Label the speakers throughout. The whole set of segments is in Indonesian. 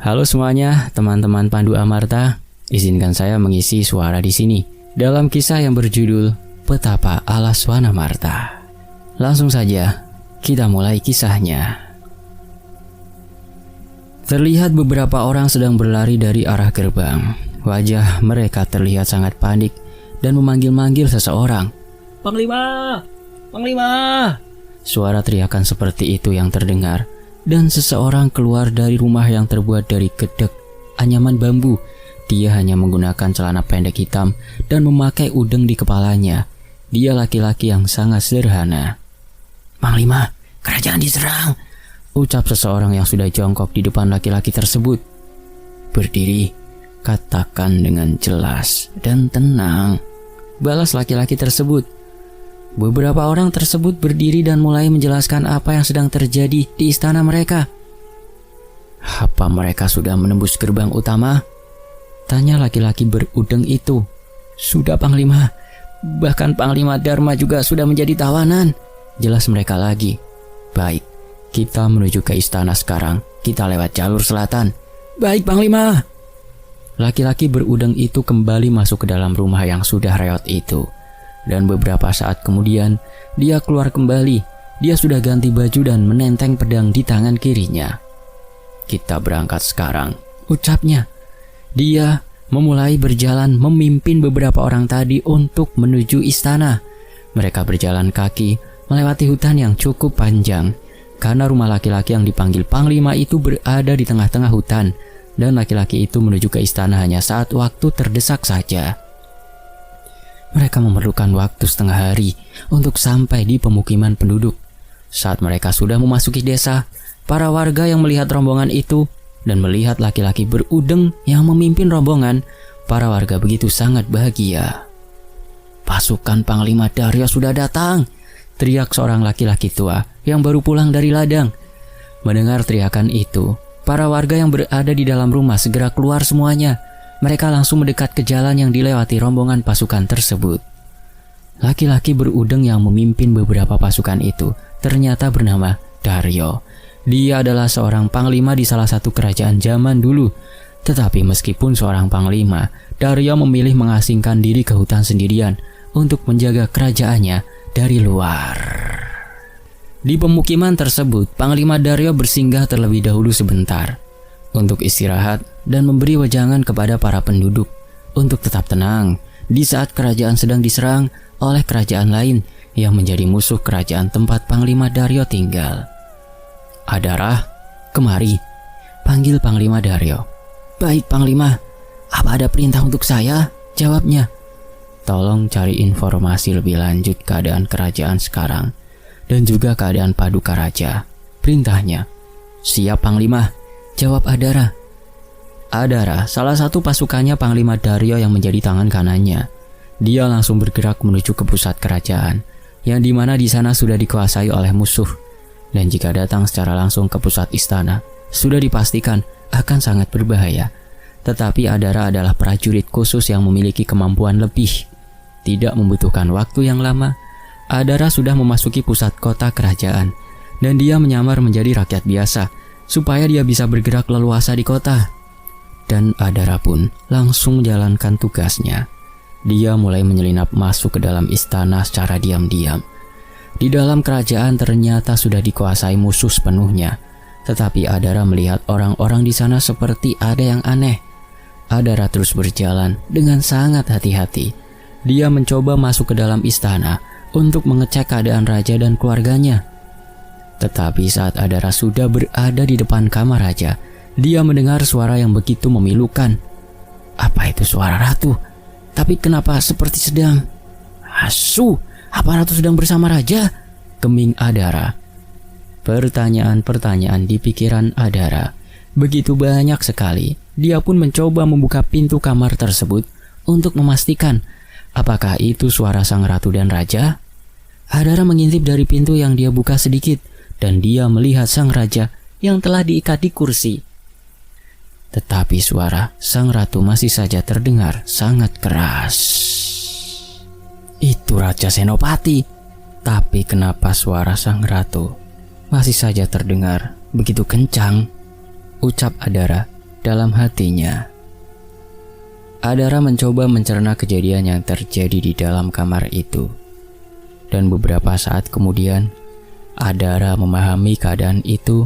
Speaker 1: Halo semuanya, teman-teman Pandu Amarta. Izinkan saya mengisi suara di sini dalam kisah yang berjudul Petapa Alaswana Marta. Langsung saja, kita mulai kisahnya. Terlihat beberapa orang sedang berlari dari arah gerbang. Wajah mereka terlihat sangat panik dan memanggil-manggil seseorang. "Panglima! Panglima!" Suara teriakan seperti itu yang terdengar, dan seseorang keluar dari rumah yang terbuat dari gedek anyaman bambu. Dia hanya menggunakan celana pendek hitam dan memakai udeng di kepalanya. Dia laki-laki yang sangat sederhana. "Panglima, kerajaan diserang," ucap seseorang yang sudah jongkok di depan laki-laki tersebut. "Berdiri, katakan dengan jelas dan tenang," balas laki-laki tersebut. Beberapa orang tersebut berdiri dan mulai menjelaskan apa yang sedang terjadi di istana mereka. "Apa mereka sudah menembus gerbang utama?" tanya laki-laki berudeng itu. "Sudah, Panglima. Bahkan Panglima Dharma juga sudah menjadi tawanan," jelas mereka lagi. "Baik, kita menuju ke istana sekarang. Kita lewat jalur selatan." "Baik, Panglima." Laki-laki berudeng itu kembali masuk ke dalam rumah yang sudah reot itu. Dan beberapa saat kemudian, dia keluar kembali. Dia sudah ganti baju dan menenteng pedang di tangan kirinya. "Kita berangkat sekarang," ucapnya. Dia memulai berjalan memimpin beberapa orang tadi untuk menuju istana. Mereka berjalan kaki melewati hutan yang cukup panjang. Karena rumah laki-laki yang dipanggil Panglima itu berada di tengah-tengah hutan, dan laki-laki itu menuju ke istana hanya saat waktu terdesak saja. Mereka memerlukan waktu setengah hari untuk sampai di pemukiman penduduk. Saat mereka sudah memasuki desa, para warga yang melihat rombongan itu dan melihat laki-laki berudeng yang memimpin rombongan, para warga begitu sangat bahagia. "Pasukan Panglima Daryo sudah datang," teriak seorang laki-laki tua yang baru pulang dari ladang. Mendengar teriakan itu, para warga yang berada di dalam rumah segera keluar semuanya. Mereka langsung mendekat ke jalan yang dilewati rombongan pasukan tersebut. Laki-laki berudeng yang memimpin beberapa pasukan itu ternyata bernama Daryo. Dia adalah seorang panglima di salah satu kerajaan zaman dulu. Tetapi meskipun seorang panglima, Daryo memilih mengasingkan diri ke hutan sendirian untuk menjaga kerajaannya dari luar. Di pemukiman tersebut, Panglima Daryo bersinggah terlebih dahulu sebentar untuk istirahat dan memberi wejangan kepada para penduduk untuk tetap tenang di saat kerajaan sedang diserang oleh kerajaan lain yang menjadi musuh kerajaan tempat Panglima Daryo tinggal. "Adara, kemari," panggil Panglima Daryo. "Baik, Panglima. Apa ada perintah untuk saya?" jawabnya. "Tolong cari informasi lebih lanjut keadaan kerajaan sekarang dan juga keadaan Paduka Raja," perintahnya. "Siap, Panglima," jawab Adara. Adara, salah satu pasukannya Panglima Daryo yang menjadi tangan kanannya. Dia langsung bergerak menuju ke pusat kerajaan, yang dimana di sana sudah dikuasai oleh musuh. Dan jika datang secara langsung ke pusat istana, sudah dipastikan akan sangat berbahaya. Tetapi Adara adalah prajurit khusus yang memiliki kemampuan lebih. Tidak membutuhkan waktu yang lama, Adara sudah memasuki pusat kota kerajaan, dan dia menyamar menjadi rakyat biasa, supaya dia bisa bergerak leluasa di kota. Dan Adara pun langsung menjalankan tugasnya. Dia mulai menyelinap masuk ke dalam istana secara diam-diam. Di dalam kerajaan ternyata sudah dikuasai musuh sepenuhnya. Tetapi Adara melihat orang-orang di sana seperti ada yang aneh. Adara terus berjalan dengan sangat hati-hati. Dia mencoba masuk ke dalam istana untuk mengecek keadaan raja dan keluarganya. Tetapi saat Adara sudah berada di depan kamar raja, dia mendengar suara yang begitu memilukan. Apa itu suara ratu? Tapi kenapa seperti sedang... "Asu, apa ratu sedang bersama raja?" geming Adara. Pertanyaan-pertanyaan di pikiran Adara begitu banyak sekali. Dia pun mencoba membuka pintu kamar tersebut untuk memastikan apakah itu suara sang ratu dan raja. Adara mengintip dari pintu yang dia buka sedikit, dan dia melihat sang raja yang telah diikat di kursi. Tetapi suara sang ratu masih saja terdengar sangat keras. Itu Raja Senopati. Tapi kenapa suara sang ratu masih saja terdengar begitu kencang? Ucap Adara dalam hatinya. Adara mencoba mencerna kejadian yang terjadi di dalam kamar itu. Dan beberapa saat kemudian, Adara memahami keadaan itu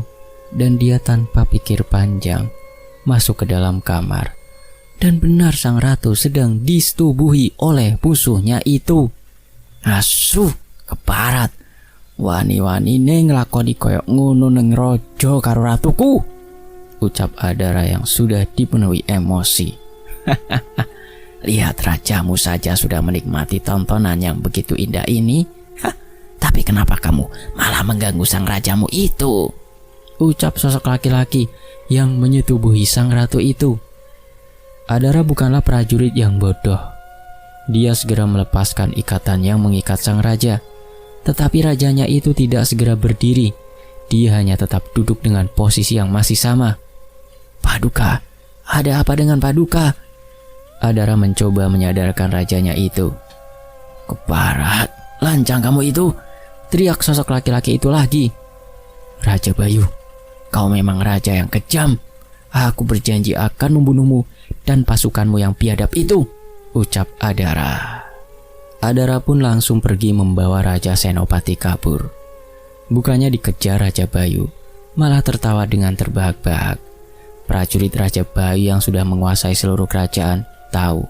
Speaker 1: dan dia tanpa pikir panjang masuk ke dalam kamar. Dan benar sang ratu sedang disetubuhi oleh musuhnya itu. Asu, keparat. Wani-wani ngelakoni koyok ngono neng rojo karo ratuku, ucap Adara yang sudah dipenuhi emosi. Lihat rajamu saja sudah menikmati tontonan yang begitu indah ini. Tapi kenapa kamu malah mengganggu sang rajamu itu? Ucap sosok laki-laki yang menyetubuhi sang ratu itu. Adara bukanlah prajurit yang bodoh. Dia segera melepaskan ikatan yang mengikat sang raja. Tetapi rajanya itu tidak segera berdiri. Dia hanya tetap duduk dengan posisi yang masih sama. Paduka, ada apa dengan Paduka? Adara mencoba menyadarkan rajanya itu. Keparat, lancang kamu itu, teriak sosok laki-laki itu lagi. Raja Bayu, kau memang raja yang kejam. Aku berjanji akan membunuhmu dan pasukanmu yang biadab itu, ucap Adara. Adara pun langsung pergi membawa Raja Senopati kabur. Bukannya dikejar Raja Bayu, malah tertawa dengan terbahak-bahak. Prajurit Raja Bayu yang sudah menguasai seluruh kerajaan tahu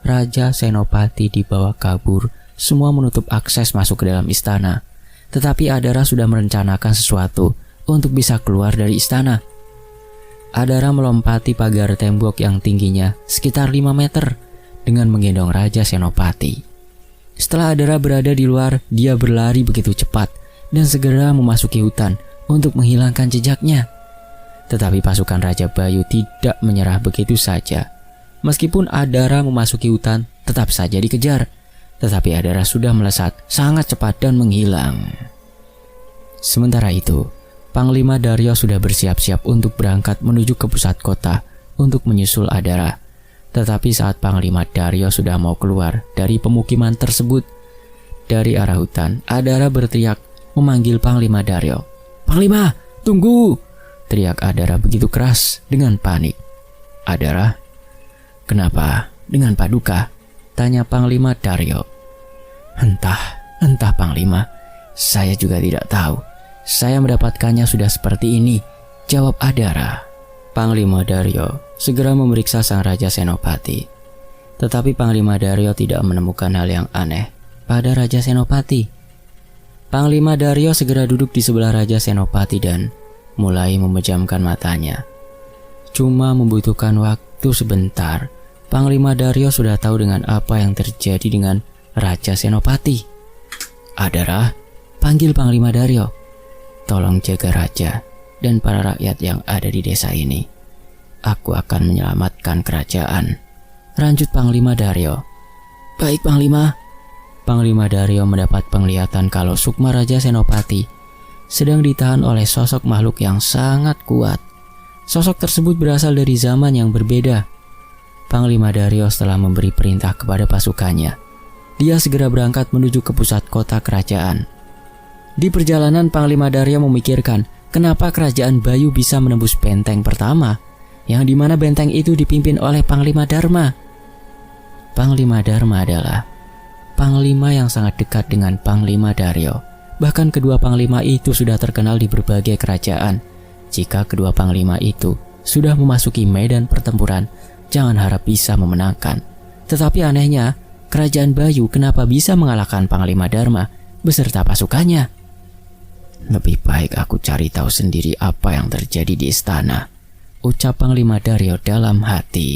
Speaker 1: Raja Senopati dibawa kabur, semua menutup akses masuk ke dalam istana. Tetapi Adara sudah merencanakan sesuatu untuk bisa keluar dari istana. Adara melompati pagar tembok yang tingginya sekitar 5 meter dengan menggendong Raja Senopati. Setelah Adara berada di luar, dia berlari begitu cepat dan segera memasuki hutan untuk menghilangkan jejaknya. Tetapi pasukan Raja Bayu tidak menyerah begitu saja. Meskipun Adara memasuki hutan, tetap saja dikejar. Tetapi Adara sudah melesat sangat cepat dan menghilang. Sementara itu, Panglima Daryo sudah bersiap-siap untuk berangkat menuju ke pusat kota untuk menyusul Adara. Tetapi saat Panglima Daryo sudah mau keluar dari pemukiman tersebut, dari arah hutan, Adara berteriak memanggil Panglima Daryo. Panglima, tunggu! Teriak Adara begitu keras dengan panik. Adara, kenapa dengan Paduka? Tanya Panglima Daryo. Entah Panglima, saya juga tidak tahu. Saya mendapatkannya sudah seperti ini, jawab Adara. Panglima Daryo segera memeriksa sang Raja Senopati. Tetapi Panglima Daryo tidak menemukan hal yang aneh pada Raja Senopati. Panglima Daryo segera duduk di sebelah Raja Senopati dan mulai memejamkan matanya. Cuma membutuhkan waktu sebentar, Panglima Daryo sudah tahu dengan apa yang terjadi dengan Raja Senopati. Adara, panggil Panglima Daryo. Tolong jaga Raja dan para rakyat yang ada di desa ini. Aku akan menyelamatkan kerajaan, lanjut Panglima Daryo. Baik Panglima. Panglima Daryo mendapat penglihatan kalau Sukma Raja Senopati sedang ditahan oleh sosok makhluk yang sangat kuat. Sosok tersebut berasal dari zaman yang berbeda. Panglima Daryo setelah memberi perintah kepada pasukannya, dia segera berangkat menuju ke pusat kota kerajaan. Di perjalanan Panglima Daryo memikirkan kenapa kerajaan Bayu bisa menembus benteng pertama, yang dimana benteng itu dipimpin oleh Panglima Dharma. Panglima Dharma adalah panglima yang sangat dekat dengan Panglima Daryo. Bahkan kedua panglima itu sudah terkenal di berbagai kerajaan. Jika kedua panglima itu sudah memasuki medan pertempuran, jangan harap bisa memenangkan. Tetapi anehnya, kerajaan Bayu kenapa bisa mengalahkan Panglima Dharma beserta pasukannya? Lebih baik aku cari tahu sendiri apa yang terjadi di istana, ucap Panglima Daryo dalam hati.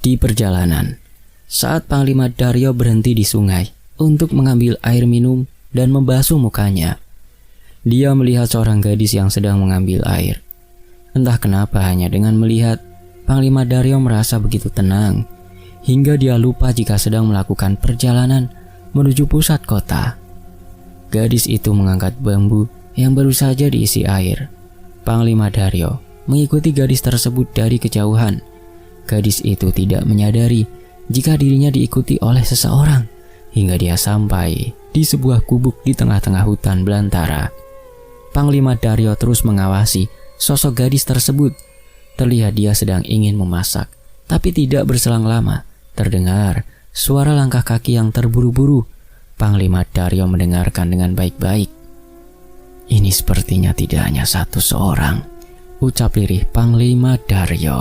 Speaker 1: Di perjalanan, saat Panglima Daryo berhenti di sungai untuk mengambil air minum dan membasuh mukanya, dia melihat seorang gadis yang sedang mengambil air. Entah kenapa hanya dengan melihat, Panglima Daryo merasa begitu tenang, hingga dia lupa jika sedang melakukan perjalanan menuju pusat kota. Gadis itu mengangkat bambu yang baru saja diisi air. Panglima Daryo mengikuti gadis tersebut dari kejauhan. Gadis itu tidak menyadari jika dirinya diikuti oleh seseorang, hingga dia sampai di sebuah gubuk di tengah-tengah hutan belantara. Panglima Daryo terus mengawasi sosok gadis tersebut. Terlihat dia sedang ingin memasak, tapi tidak berselang lama terdengar suara langkah kaki yang terburu-buru. Panglima Daryo mendengarkan dengan baik-baik. "Ini sepertinya tidak hanya satu seorang," ucap lirih Panglima Daryo.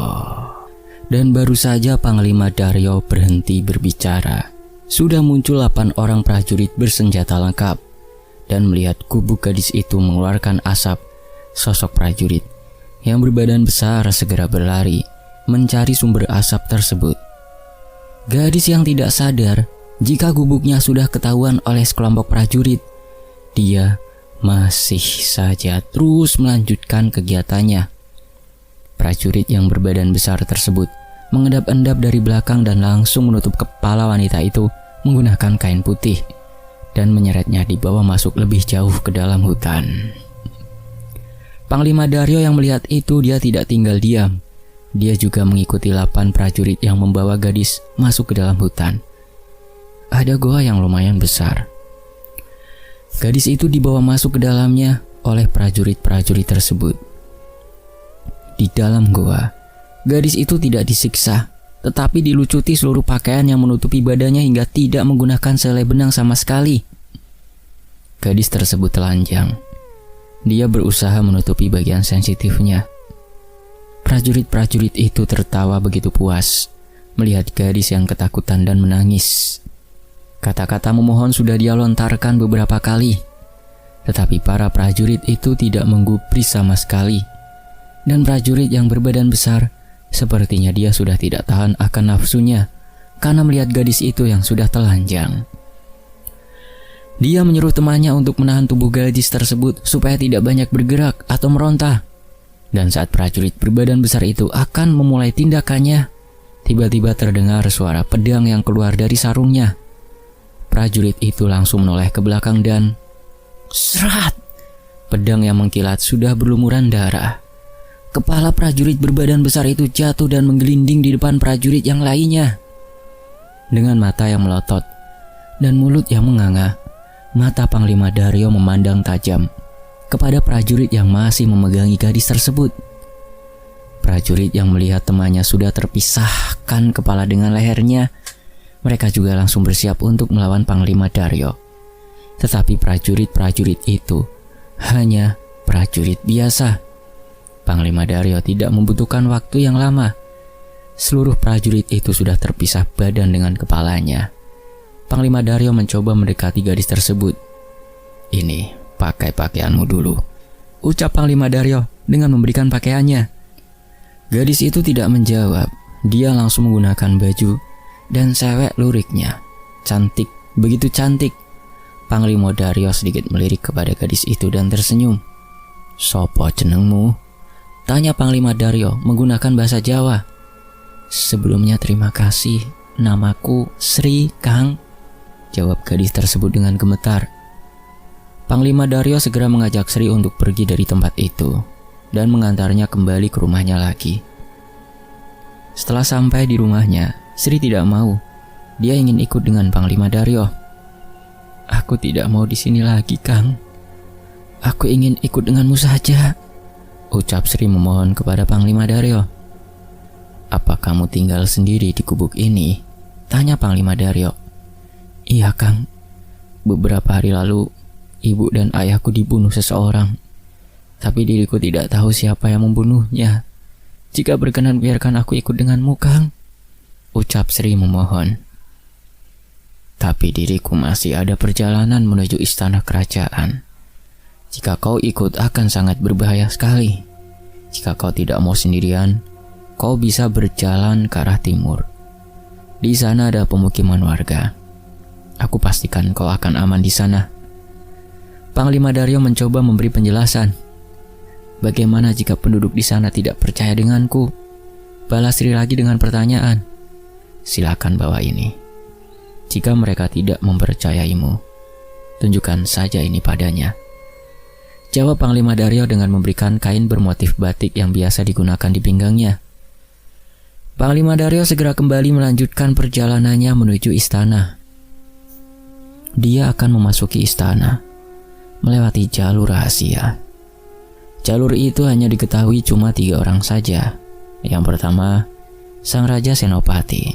Speaker 1: Dan baru saja Panglima Daryo berhenti berbicara, sudah muncul 8 orang prajurit bersenjata lengkap. Dan melihat gubuk gadis itu mengeluarkan asap, sosok prajurit yang berbadan besar segera berlari mencari sumber asap tersebut. Gadis yang tidak sadar jika gubuknya sudah ketahuan oleh sekelompok prajurit, dia masih saja terus melanjutkan kegiatannya. Prajurit yang berbadan besar tersebut mengendap-endap dari belakang dan langsung menutup kepala wanita itu menggunakan kain putih dan menyeretnya dibawa masuk lebih jauh ke dalam hutan. Panglima Daryo yang melihat itu, dia tidak tinggal diam. Dia juga mengikuti 8 prajurit yang membawa gadis masuk ke dalam hutan. Ada goa yang lumayan besar. Gadis itu dibawa masuk ke dalamnya oleh prajurit-prajurit tersebut. Di dalam goa, gadis itu tidak disiksa, tetapi dilucuti seluruh pakaian yang menutupi badannya hingga tidak menggunakan selai benang sama sekali. Gadis tersebut telanjang. Dia berusaha menutupi bagian sensitifnya. Prajurit-prajurit itu tertawa begitu puas melihat gadis yang ketakutan dan menangis. Kata-kata memohon sudah dia lontarkan beberapa kali, tetapi para prajurit itu tidak menggubris sama sekali. Dan prajurit yang berbadan besar, sepertinya dia sudah tidak tahan akan nafsunya karena melihat gadis itu yang sudah telanjang. Dia menyuruh temannya untuk menahan tubuh gadis tersebut supaya tidak banyak bergerak atau meronta. Dan saat prajurit berbadan besar itu akan memulai tindakannya, tiba-tiba terdengar suara pedang yang keluar dari sarungnya. Prajurit itu langsung menoleh ke belakang dan serat! Pedang yang mengkilat sudah berlumuran darah. Kepala prajurit berbadan besar itu jatuh dan menggelinding di depan prajurit yang lainnya. Dengan mata yang melotot dan mulut yang menganga, mata Panglima Daryo memandang tajam kepada prajurit yang masih memegangi gadis tersebut. Prajurit yang melihat temannya sudah terpisahkan kepala dengan lehernya, mereka juga langsung bersiap untuk melawan Panglima Daryo. Tetapi prajurit-prajurit itu hanya prajurit biasa. Panglima Daryo tidak membutuhkan waktu yang lama. Seluruh prajurit itu sudah terpisah badan dengan kepalanya. Panglima Daryo mencoba mendekati gadis tersebut. "Ini, pakai pakaianmu dulu," ucap Panglima Daryo dengan memberikan pakaiannya. Gadis itu tidak menjawab. Dia langsung menggunakan baju dan sewek luriknya. Cantik, begitu cantik. Panglima Daryo sedikit melirik kepada gadis itu dan tersenyum. "Sopo jenengmu?" tanya Panglima Daryo menggunakan bahasa Jawa. "Sebelumnya terima kasih, namaku Sri, Kang," jawab gadis tersebut dengan gemetar. Panglima Daryo segera mengajak Sri untuk pergi dari tempat itu dan mengantarnya kembali ke rumahnya lagi. Setelah sampai di rumahnya, Sri tidak mau. Dia ingin ikut dengan Panglima Daryo. "Aku tidak mau di sini lagi, Kang. Aku ingin ikut denganmu saja," ucap Sri memohon kepada Panglima Daryo. "Apa kamu tinggal sendiri di gubuk ini?" tanya Panglima Daryo. "Iya, Kang. Beberapa hari lalu, ibu dan ayahku dibunuh seseorang. Tapi diriku tidak tahu siapa yang membunuhnya. Jika berkenan biarkan aku ikut denganmu, Kang," ucap Sri memohon. "Tapi diriku masih ada perjalanan menuju istana kerajaan. Jika kau ikut akan sangat berbahaya sekali. Jika kau tidak mau sendirian, kau bisa berjalan ke arah timur. Di sana ada pemukiman warga. Aku pastikan kau akan aman di sana." Panglima Daryo mencoba memberi penjelasan. "Bagaimana jika penduduk di sana tidak percaya denganku?" balas Sri lagi dengan pertanyaan. "Silakan bawa ini. Jika mereka tidak mempercayaimu, tunjukkan saja ini padanya," jawab Panglima Daryo dengan memberikan kain bermotif batik yang biasa digunakan di pinggangnya. Panglima Daryo segera kembali melanjutkan perjalanannya menuju istana. Dia akan memasuki istana melewati jalur rahasia. Jalur itu hanya diketahui cuma 3 orang saja, Yang pertama, Sang Raja Senopati.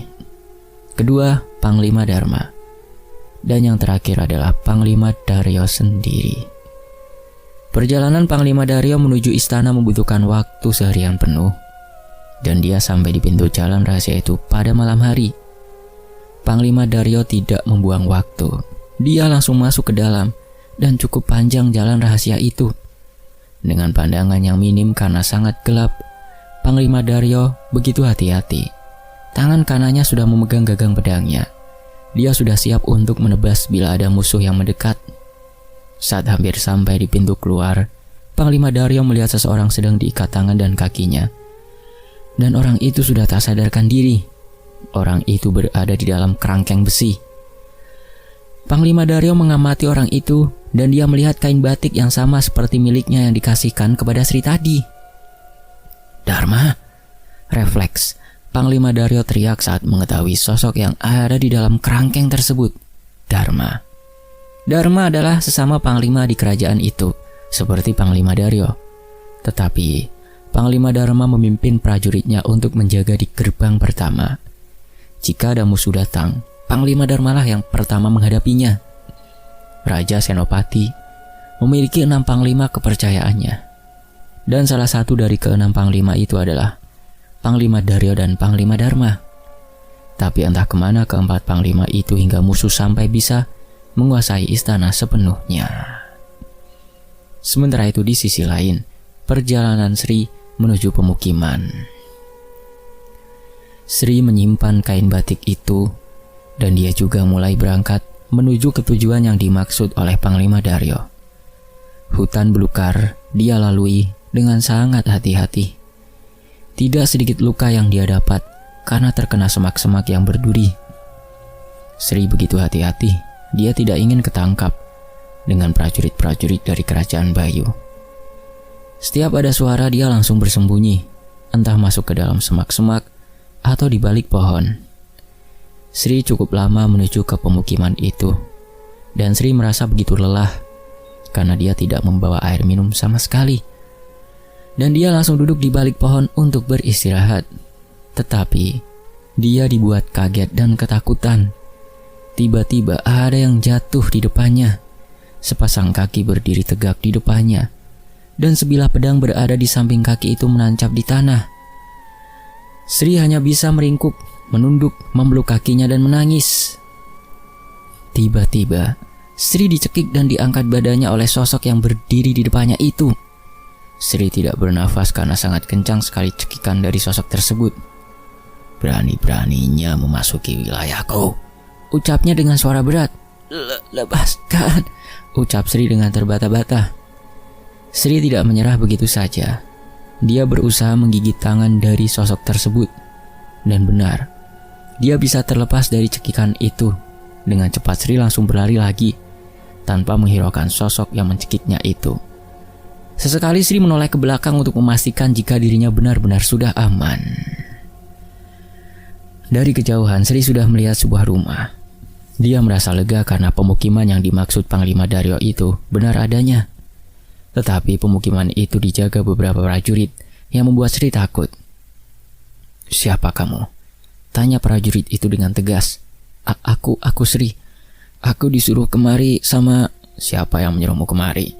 Speaker 1: Kedua, Panglima Dharma. Dan yang terakhir adalah Panglima Daryo sendiri. Perjalanan Panglima Daryo menuju istana membutuhkan waktu seharian penuh. Dan dia sampai di pintu jalan rahasia itu pada malam hari. Panglima Daryo tidak membuang waktu. Dia langsung masuk ke dalam dan cukup panjang jalan rahasia itu. Dengan pandangan yang minim karena sangat gelap, Panglima Daryo begitu hati-hati. Tangan kanannya sudah memegang gagang pedangnya. Dia sudah siap untuk menebas bila ada musuh yang mendekat. Saat hampir sampai di pintu keluar, Panglima Daryo melihat seseorang sedang diikat tangan dan kakinya. Dan orang itu sudah tak sadarkan diri. Orang itu berada di dalam kerangkeng besi. Panglima Daryo mengamati orang itu dan dia melihat kain batik yang sama seperti miliknya yang dikasihkan kepada Sri tadi. Dharma, refleks. Panglima Daryo teriak saat mengetahui sosok yang ada di dalam kerangkeng tersebut. Dharma. Dharma adalah sesama panglima di kerajaan itu, seperti Panglima Daryo. Tetapi, Panglima Dharma memimpin prajuritnya untuk menjaga di gerbang pertama. Jika ada musuh datang, Panglima Dharma lah yang pertama menghadapinya. Raja Senopati memiliki 6 panglima kepercayaannya. Dan salah satu dari ke-6 panglima itu adalah Panglima Daryo dan Panglima Dharma. Tapi entah kemana keempat panglima itu hingga musuh sampai bisa menguasai istana sepenuhnya. Sementara itu di sisi lain, perjalanan Sri menuju pemukiman. Sri menyimpan kain batik itu dan dia juga mulai berangkat menuju ke tujuan yang dimaksud oleh Panglima Daryo. Hutan belukar dia lalui dengan sangat hati-hati. Tidak sedikit luka yang dia dapat karena terkena semak-semak yang berduri. Sri begitu hati-hati, dia tidak ingin ketangkap dengan prajurit-prajurit dari kerajaan Bayu. Setiap ada suara dia langsung bersembunyi, entah masuk ke dalam semak-semak atau di balik pohon. Sri cukup lama menuju ke pemukiman itu, dan Sri merasa begitu lelah karena dia tidak membawa air minum sama sekali. Dan dia langsung duduk di balik pohon untuk beristirahat. Tetapi dia dibuat kaget dan ketakutan. Tiba-tiba ada yang jatuh di depannya. Sepasang kaki berdiri tegak di depannya, dan sebilah pedang berada di samping kaki itu menancap di tanah. Sri hanya bisa meringkuk, menunduk, memeluk kakinya dan menangis. Tiba-tiba Sri dicekik dan diangkat badannya oleh sosok yang berdiri di depannya itu. Sri tidak bernafas karena sangat kencang sekali cekikan dari sosok tersebut. Berani-beraninya memasuki wilayahku, ucapnya dengan suara berat. Lepaskan, ucap Sri dengan terbata-bata. Sri tidak menyerah begitu saja. Dia berusaha menggigit tangan dari sosok tersebut. Dan benar, dia bisa terlepas dari cekikan itu. Dengan cepat Sri langsung berlari lagi, tanpa menghiraukan sosok yang mencekiknya itu. Sesekali Sri menoleh ke belakang untuk memastikan jika dirinya benar-benar sudah aman. Dari kejauhan Sri sudah melihat sebuah rumah. Dia merasa lega karena pemukiman yang dimaksud Panglima Daryo itu benar adanya. Tetapi pemukiman itu dijaga beberapa prajurit yang membuat Sri takut. Siapa kamu? Tanya prajurit itu dengan tegas. Aku Sri. Aku disuruh kemari sama... Siapa yang menyuruhmu kemari?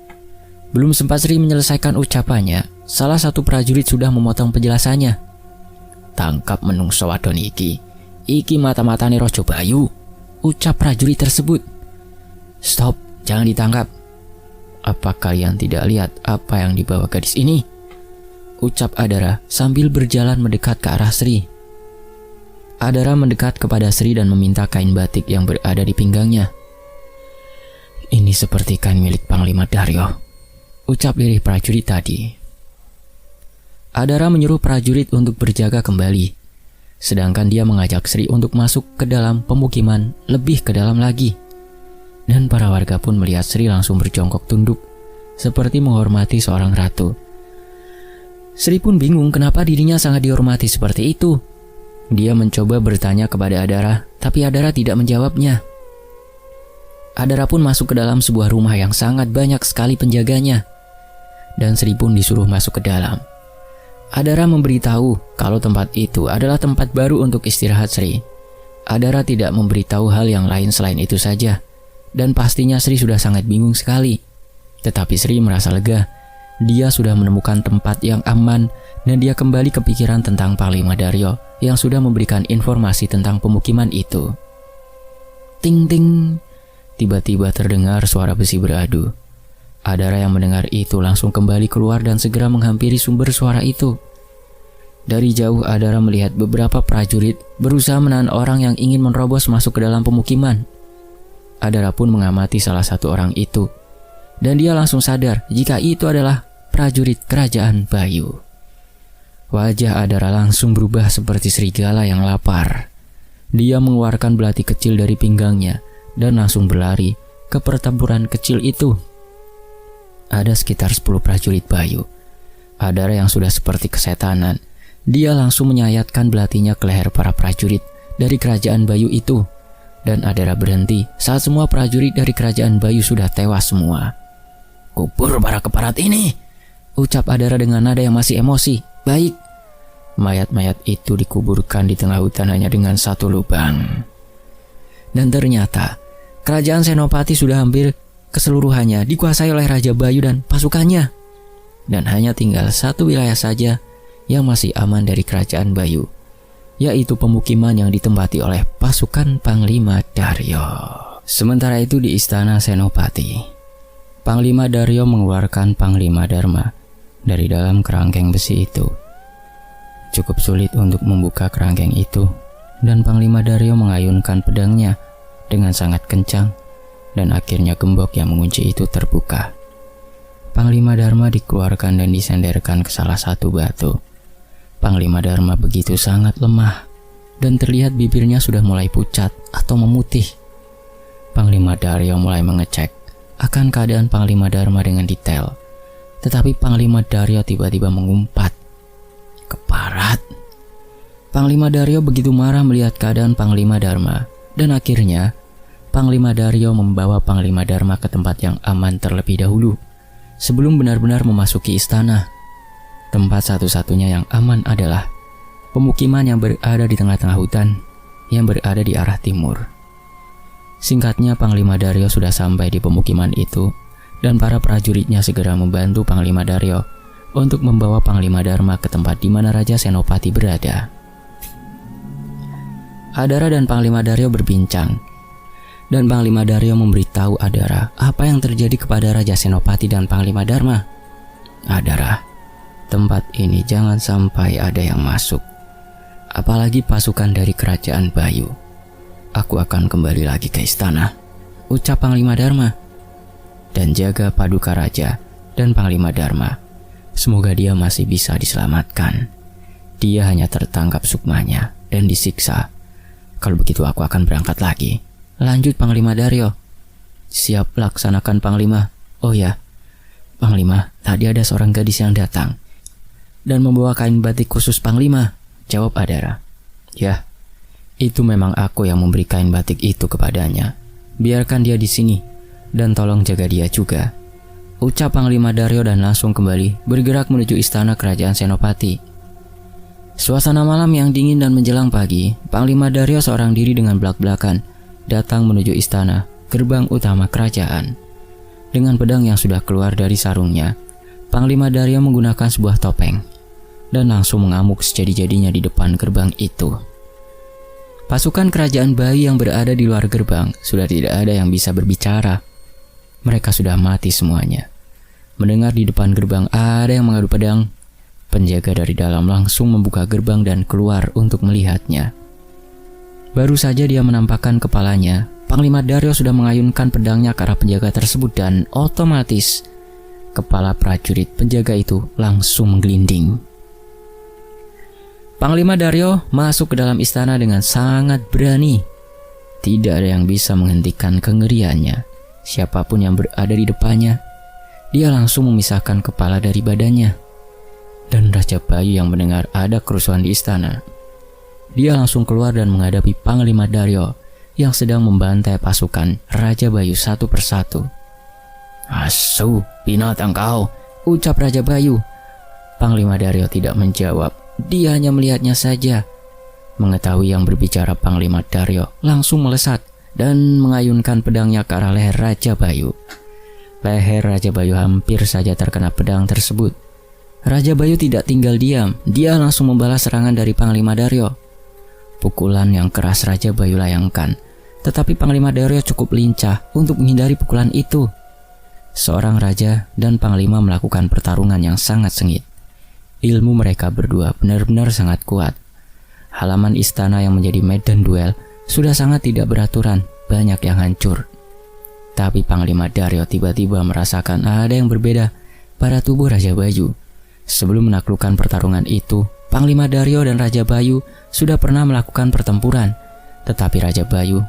Speaker 1: Belum sempat Sri menyelesaikan ucapannya, salah satu prajurit sudah memotong penjelasannya. Tangkap menungso wadon iki. Iki mata-matane Raja Bayu, ucap prajurit tersebut. Stop, jangan ditangkap. Apa kalian tidak lihat apa yang dibawa gadis ini? Ucap Adara sambil berjalan mendekat ke arah Sri. Adara mendekat kepada Sri dan meminta kain batik yang berada di pinggangnya. Ini seperti kain milik Panglima Daryo, ucap lirih prajurit tadi. Adara menyuruh prajurit untuk berjaga kembali, sedangkan dia mengajak Sri untuk masuk ke dalam pemukiman lebih ke dalam lagi. Dan para warga pun melihat Sri langsung berjongkok tunduk, seperti menghormati seorang ratu. Sri pun bingung kenapa dirinya sangat dihormati seperti itu. Dia mencoba bertanya kepada Adara, tapi Adara tidak menjawabnya. Adara pun masuk ke dalam sebuah rumah yang sangat banyak sekali penjaganya. Dan Sri pun disuruh masuk ke dalam. Adara memberitahu kalau tempat itu adalah tempat baru untuk istirahat Sri. Adara tidak memberitahu hal yang lain selain itu saja. Dan pastinya Sri sudah sangat bingung sekali. Tetapi Sri merasa lega. Dia sudah menemukan tempat yang aman dan dia kembali kepikiran tentang Panglima Daryo yang sudah memberikan informasi tentang pemukiman itu. Ting ting. Tiba-tiba terdengar suara besi beradu. Adara yang mendengar itu langsung kembali keluar dan segera menghampiri sumber suara itu. Dari jauh Adara melihat beberapa prajurit berusaha menahan orang yang ingin menerobos masuk ke dalam pemukiman. Adara pun mengamati salah satu orang itu. Dan dia langsung sadar jika itu adalah prajurit kerajaan Bayu. Wajah Adara langsung berubah seperti serigala yang lapar. Dia mengeluarkan belati kecil dari pinggangnya dan langsung berlari ke pertempuran kecil itu. Ada sekitar 10 prajurit Bayu. Adara yang sudah seperti kesetanan, dia langsung menyayatkan belatinya ke leher para prajurit dari kerajaan Bayu itu. Dan Adara berhenti saat semua prajurit dari kerajaan Bayu sudah tewas semua. "Kubur para keparat ini," ucap Adara dengan nada yang masih emosi. "Baik." Mayat-mayat itu dikuburkan di tengah hutan hanya dengan satu lubang. Dan ternyata kerajaan Senopati sudah hampir keseluruhannya dikuasai oleh Raja Bayu dan pasukannya. Dan hanya tinggal satu wilayah saja yang masih aman dari kerajaan Bayu, yaitu pemukiman yang ditempati oleh pasukan Panglima Daryo. Sementara itu di istana Senopati, Panglima Daryo mengeluarkan Panglima Dharma dari dalam kerangkeng besi itu. Cukup sulit untuk membuka kerangkeng itu, dan Panglima Daryo mengayunkan pedangnya dengan sangat kencang, dan akhirnya gembok yang mengunci itu terbuka. Panglima Dharma dikeluarkan dan disenderkan ke salah satu batu. Panglima Dharma begitu sangat lemah, dan terlihat bibirnya sudah mulai pucat atau memutih. Panglima Daryo mulai mengecek akan keadaan Panglima Dharma dengan detail. Tetapi Panglima Daryo tiba-tiba mengumpat. "Keparat!" Panglima Daryo begitu marah melihat keadaan Panglima Dharma, dan akhirnya Panglima Daryo membawa Panglima Dharma ke tempat yang aman terlebih dahulu, sebelum benar-benar memasuki istana. Tempat satu-satunya yang aman adalah pemukiman yang berada di tengah-tengah hutan, yang berada di arah timur. Singkatnya, Panglima Daryo sudah sampai di pemukiman itu, dan para prajuritnya segera membantu Panglima Daryo untuk membawa Panglima Dharma ke tempat di mana Raja Senopati berada. Adara dan Panglima Daryo berbincang. Dan Panglima Daryo memberitahu Adara apa yang terjadi kepada Raja Senopati dan Panglima Dharma. "Adara, tempat ini jangan sampai ada yang masuk. Apalagi pasukan dari kerajaan Bayu. Aku akan kembali lagi ke istana," ucap Panglima Dharma. "Dan jaga Paduka Raja dan Panglima Dharma. Semoga dia masih bisa diselamatkan. Dia hanya tertangkap sukmanya dan disiksa. Kalau begitu aku akan berangkat lagi," lanjut Panglima Daryo. "Siap, laksanakan Panglima. Oh ya, Panglima, tadi ada seorang gadis yang datang dan membawa kain batik khusus Panglima," jawab Adara. "Ya, itu memang aku yang memberi kain batik itu kepadanya. Biarkan dia di sini dan tolong jaga dia juga," ucap Panglima Daryo dan langsung kembali bergerak menuju istana kerajaan Senopati. Suasana malam yang dingin dan menjelang pagi, Panglima Daryo seorang diri dengan belak-belakan datang menuju istana, gerbang utama kerajaan. Dengan pedang yang sudah keluar dari sarungnya, Panglima Daryo menggunakan sebuah topeng dan langsung mengamuk sejadi-jadinya di depan gerbang itu. Pasukan kerajaan Bayu yang berada di luar gerbang sudah tidak ada yang bisa berbicara. Mereka sudah mati semuanya. Mendengar di depan gerbang ada yang mengadu pedang, penjaga dari dalam langsung membuka gerbang dan keluar untuk melihatnya. Baru saja dia menampakkan kepalanya, Panglima Daryo sudah mengayunkan pedangnya ke arah penjaga tersebut dan otomatis kepala prajurit penjaga itu langsung menggelinding. Panglima Daryo masuk ke dalam istana dengan sangat berani. Tidak ada yang bisa menghentikan kengeriannya. Siapapun yang berada di depannya, dia langsung memisahkan kepala dari badannya. Dan Raja Bayu yang mendengar ada kerusuhan di istana, dia langsung keluar dan menghadapi Panglima Daryo yang sedang membantai pasukan Raja Bayu satu persatu. "Asu, binatang kau," ucap Raja Bayu. Panglima Daryo tidak menjawab. Dia hanya melihatnya saja. Mengetahui yang berbicara Panglima Daryo, langsung melesat dan mengayunkan pedangnya ke arah leher Raja Bayu. Leher Raja Bayu hampir saja terkena pedang tersebut. Raja Bayu tidak tinggal diam. Dia langsung membalas serangan dari Panglima Daryo. Pukulan yang keras Raja Bayu layangkan, tetapi Panglima Daryo cukup lincah untuk menghindari pukulan itu. Seorang raja dan panglima melakukan pertarungan yang sangat sengit. Ilmu mereka berdua benar-benar sangat kuat. Halaman istana yang menjadi medan duel sudah sangat tidak beraturan, banyak yang hancur. Tapi Panglima Daryo tiba-tiba merasakan ada yang berbeda pada tubuh Raja Bayu. Sebelum menaklukkan pertarungan itu, Panglima Daryo dan Raja Bayu sudah pernah melakukan pertempuran. Tetapi Raja Bayu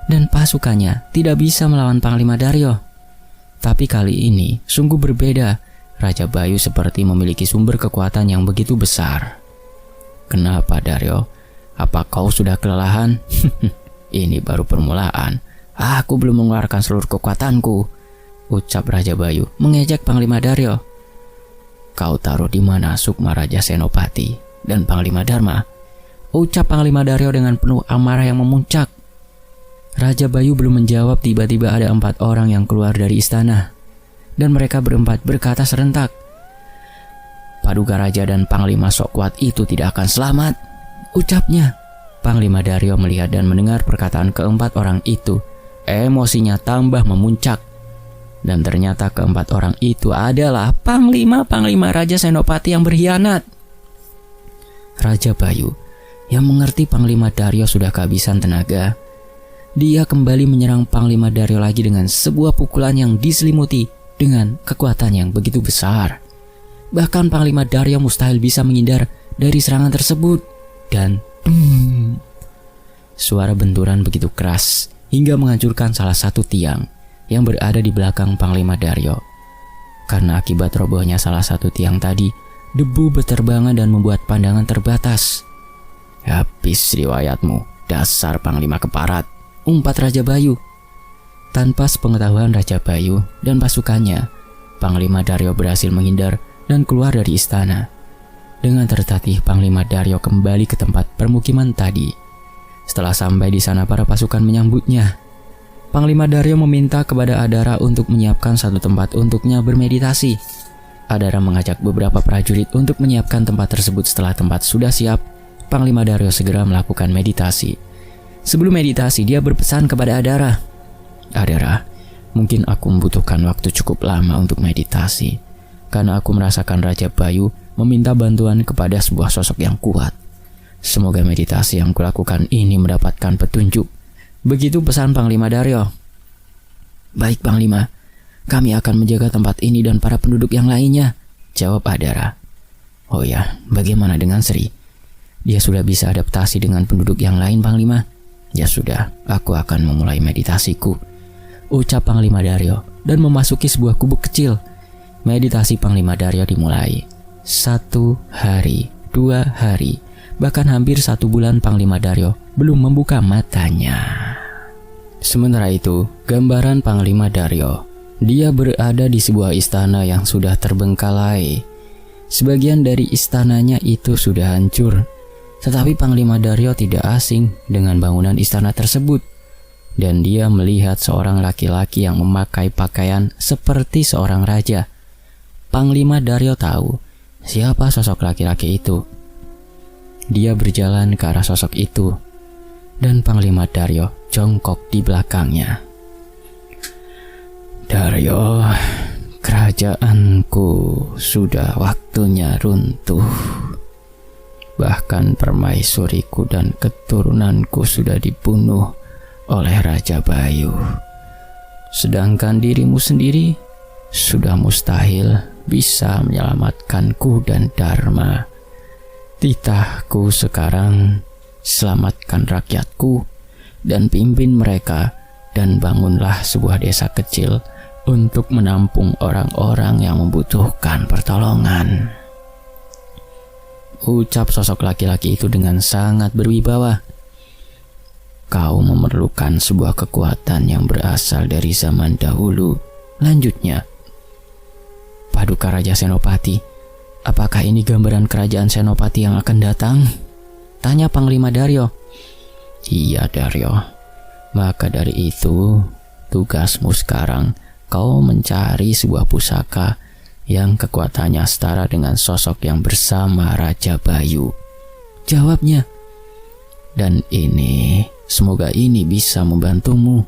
Speaker 1: dan pasukannya tidak bisa melawan Panglima Daryo. Tapi kali ini sungguh berbeda. Raja Bayu seperti memiliki sumber kekuatan yang begitu besar. Kenapa Daryo? Apa kau sudah kelelahan? Ini baru permulaan. Aku belum mengeluarkan seluruh kekuatanku, ucap Raja Bayu mengejek Panglima Daryo. Kau taruh di mana Sukma Raja Senopati dan Panglima Dharma? Ucap Panglima Daryo dengan penuh amarah yang memuncak. Raja Bayu belum menjawab, tiba-tiba ada 4 orang yang keluar dari istana. Dan mereka berempat berkata serentak, Paduka Raja dan Panglima sok kuat itu tidak akan selamat, ucapnya. Panglima Daryo melihat dan mendengar perkataan keempat orang itu. Emosinya tambah memuncak. Dan ternyata keempat orang itu adalah Panglima Raja Senopati yang berkhianat. Raja Bayu yang mengerti Panglima Daryo sudah kehabisan tenaga. Dia kembali menyerang Panglima Daryo lagi dengan sebuah pukulan yang diselimuti dengan kekuatan yang begitu besar. Bahkan Panglima Daryo mustahil bisa menghindar dari serangan tersebut. Dan suara benturan begitu keras hingga menghancurkan salah satu tiang yang berada di belakang Panglima Daryo. Karena akibat robohnya salah satu tiang tadi, debu berterbangan dan membuat pandangan terbatas. Habis riwayatmu, dasar Panglima keparat, umpat Raja Bayu. Tanpa sepengetahuan Raja Bayu dan pasukannya, Panglima Daryo berhasil menghindar dan keluar dari istana. Dengan tertatih, Panglima Daryo kembali ke tempat permukiman tadi. Setelah sampai di sana, para pasukan menyambutnya. Panglima Daryo meminta kepada Adara untuk menyiapkan satu tempat untuknya bermeditasi. Adara mengajak beberapa prajurit untuk menyiapkan tempat tersebut. Setelah tempat sudah siap, Panglima Daryo segera melakukan meditasi. Sebelum meditasi, dia berpesan kepada Adara, Adara, mungkin aku membutuhkan waktu cukup lama untuk meditasi, karena aku merasakan Raja Bayu meminta bantuan kepada sebuah sosok yang kuat. Semoga meditasi yang kulakukan ini mendapatkan petunjuk. Begitu pesan Panglima Daryo. Baik Panglima, kami akan menjaga tempat ini dan para penduduk yang lainnya, jawab Adara. Oh ya, bagaimana dengan Sri? Dia sudah bisa adaptasi dengan penduduk yang lain Panglima? Ya sudah, aku akan memulai meditasiku, ucap Panglima Daryo dan memasuki sebuah gubuk kecil. Meditasi Panglima Daryo dimulai. 1 hari, 2 hari, bahkan hampir 1 bulan Panglima Daryo belum membuka matanya. Sementara itu, gambaran Panglima Daryo. Dia berada di sebuah istana yang sudah terbengkalai. Sebagian dari istananya itu sudah hancur. Tetapi Panglima Daryo tidak asing dengan bangunan istana tersebut. Dan dia melihat seorang laki-laki yang memakai pakaian seperti seorang raja. Panglima Daryo tahu siapa sosok laki-laki itu. Dia berjalan ke arah sosok itu, dan Panglima Daryo jongkok di belakangnya. Daryo, kerajaanku sudah waktunya runtuh. Bahkan permaisuriku dan keturunanku sudah dibunuh oleh Raja Bayu. Sedangkan dirimu sendiri sudah mustahil bisa menyelamatkanku dan Dharma. Titahku sekarang, selamatkan rakyatku dan pimpin mereka, dan bangunlah sebuah desa kecil untuk menampung orang-orang yang membutuhkan pertolongan, ucap sosok laki-laki itu dengan sangat berwibawa. Kau memerlukan sebuah kekuatan yang berasal dari zaman dahulu, lanjutnya. Paduka Raja Senopati, Apakah ini gambaran kerajaan Senopati yang akan datang? Tanya Panglima Daryo. Iya Daryo, maka dari itu tugasmu sekarang kau mencari sebuah pusaka yang kekuatannya setara dengan sosok yang bersama Raja Bayu, jawabnya. Dan semoga ini bisa membantumu,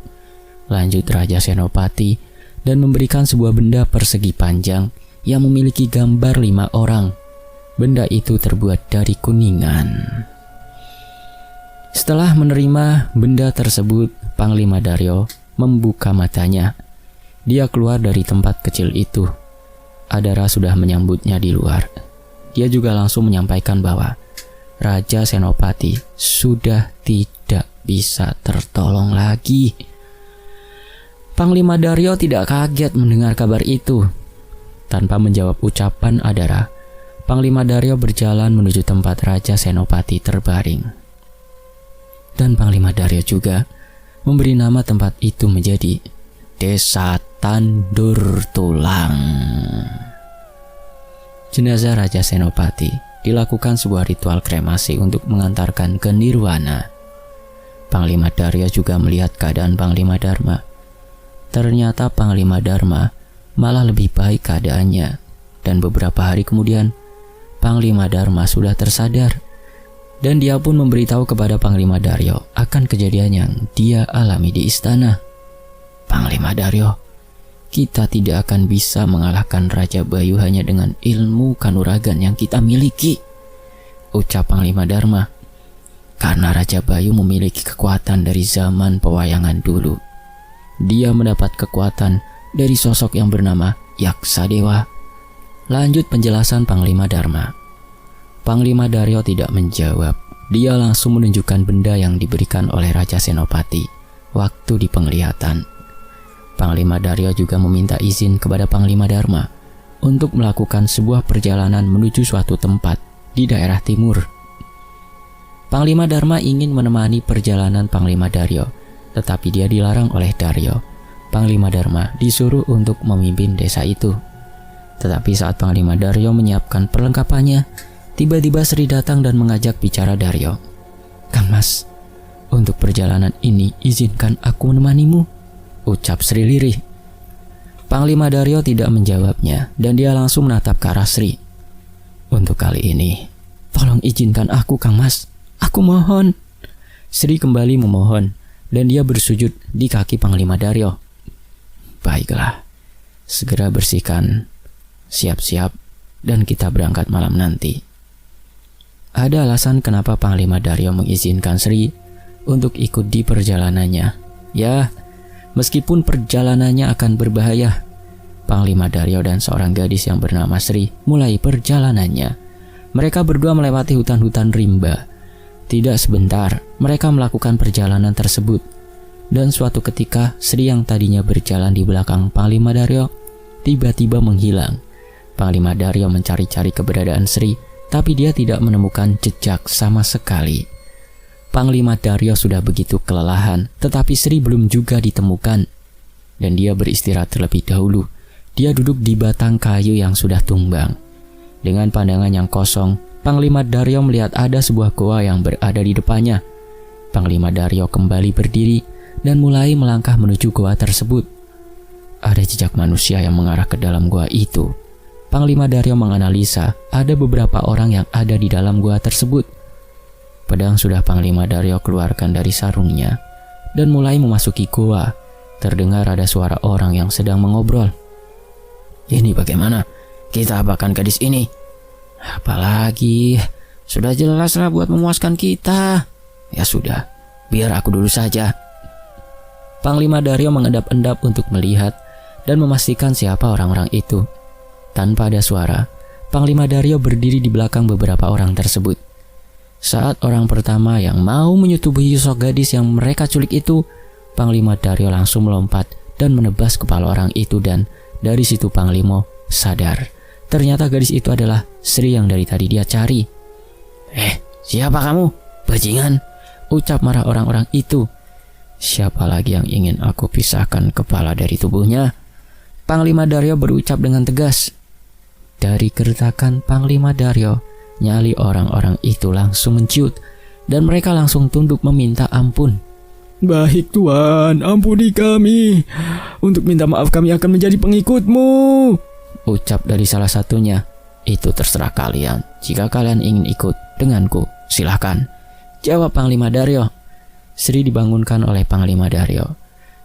Speaker 1: lanjut Raja Senopati, dan memberikan sebuah benda persegi panjang yang memiliki gambar 5 orang. Benda itu terbuat dari kuningan. Setelah menerima benda tersebut, Panglima Daryo membuka matanya. Dia keluar dari tempat kecil itu. Adara sudah menyambutnya di luar. Dia juga langsung menyampaikan bahwa Raja Senopati sudah tidak bisa tertolong lagi. Panglima Daryo tidak kaget mendengar kabar itu. Tanpa menjawab ucapan Adara, Panglima Daryo berjalan menuju tempat Raja Senopati terbaring. Dan Panglima Daryo juga memberi nama tempat itu menjadi Desa Tandur Tulang. Jenazah Raja Senopati dilakukan sebuah ritual kremasi untuk mengantarkan ke nirwana. Panglima Daryo juga melihat keadaan Panglima Dharma. Ternyata Panglima Dharma malah lebih baik keadaannya, dan beberapa hari kemudian Panglima Dharma sudah tersadar, dan dia pun memberitahu kepada Panglima Daryo akan kejadian yang dia alami di istana. Panglima Daryo, kita tidak akan bisa mengalahkan Raja Bayu hanya dengan ilmu kanuragan yang kita miliki, ucap Panglima Dharma. Karena Raja Bayu memiliki kekuatan dari zaman pewayangan dulu. Dia mendapat kekuatan dari sosok yang bernama Yaksa Dewa. Lanjut penjelasan Panglima Dharma. Panglima Daryo tidak menjawab. Dia langsung menunjukkan benda yang diberikan oleh Raja Senopati waktu di penglihatan. Panglima Daryo juga meminta izin kepada Panglima Dharma untuk melakukan sebuah perjalanan menuju suatu tempat di daerah timur. Panglima Dharma ingin menemani perjalanan Panglima Daryo, tetapi dia dilarang oleh Daryo. Panglima Dharma disuruh untuk memimpin desa itu. Tetapi saat Panglima Daryo menyiapkan perlengkapannya, tiba-tiba Sri datang dan mengajak bicara Daryo. Kang Mas, untuk perjalanan ini izinkan aku menemanimu, ucap Sri lirih. Panglima Daryo tidak menjawabnya dan dia langsung menatap ke arah Sri. Untuk kali ini, tolong izinkan aku Kang Mas, aku mohon. Sri kembali memohon dan dia bersujud di kaki Panglima Daryo. Baiklah, segera bersihkan, siap-siap, dan kita berangkat malam nanti. Ada alasan kenapa Panglima Daryo mengizinkan Sri untuk ikut di perjalanannya. Ya, meskipun perjalanannya akan berbahaya, Panglima Daryo dan seorang gadis yang bernama Sri mulai perjalanannya. Mereka berdua melewati hutan-hutan rimba. Tidak sebentar, mereka melakukan perjalanan tersebut. Dan suatu ketika, Sri yang tadinya berjalan di belakang Panglima Daryo tiba-tiba menghilang. Panglima Daryo mencari-cari keberadaan Sri, tapi dia tidak menemukan jejak sama sekali. Panglima Daryo sudah begitu kelelahan, tetapi Sri belum juga ditemukan. Dan dia beristirahat terlebih dahulu. Dia duduk di batang kayu yang sudah tumbang. Dengan pandangan yang kosong, Panglima Daryo melihat ada sebuah goa yang berada di depannya. Panglima Daryo kembali berdiri dan mulai melangkah menuju goa tersebut. Ada jejak manusia yang mengarah ke dalam goa itu. Panglima Daryo menganalisa ada beberapa orang yang ada di dalam gua tersebut. Pedang sudah Panglima Daryo keluarkan dari sarungnya dan mulai memasuki gua. Terdengar ada suara orang yang sedang mengobrol. Ini bagaimana? Kita apakan gadis ini? Apalagi, sudah jelaslah buat memuaskan kita. Ya sudah, biar aku dulu saja. Panglima Daryo mengendap-endap untuk melihat dan memastikan siapa orang-orang itu. Tanpa ada suara, Panglima Daryo berdiri di belakang beberapa orang tersebut. Saat orang pertama yang mau menyetubuhi sosok gadis yang mereka culik itu, Panglima Daryo langsung melompat dan menebas kepala orang itu, dan dari situ Panglima sadar. Ternyata gadis itu adalah Sri yang dari tadi dia cari. Siapa kamu? Bajingan, ucap marah orang-orang itu. Siapa lagi yang ingin aku pisahkan kepala dari tubuhnya? Panglima Daryo berucap dengan tegas. Dari gertakan Panglima Daryo, nyali orang-orang itu langsung menciut dan mereka langsung tunduk meminta ampun.
Speaker 2: Baik Tuan, ampuni kami. Untuk minta maaf kami akan menjadi pengikutmu,
Speaker 1: ucap dari salah satunya. Itu terserah kalian. Jika kalian ingin ikut denganku, silahkan, jawab Panglima Daryo. Sri dibangunkan oleh Panglima Daryo.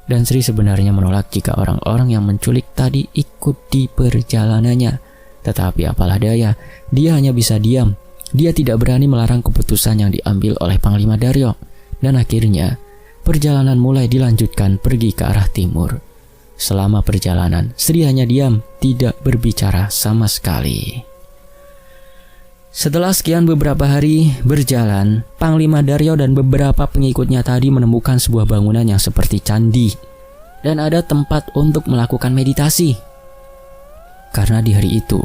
Speaker 1: Dan Sri sebenarnya menolak jika orang-orang yang menculik tadi ikut di perjalanannya. Tetapi apalah daya, dia hanya bisa diam. Dia tidak berani melarang keputusan yang diambil oleh Panglima Daryo. Dan akhirnya perjalanan mulai dilanjutkan pergi ke arah timur. Selama perjalanan, Sri hanya diam, tidak berbicara sama sekali. Setelah sekian beberapa hari berjalan, Panglima Daryo dan beberapa pengikutnya tadi menemukan sebuah bangunan yang seperti candi dan ada tempat untuk melakukan meditasi. Karena di hari itu,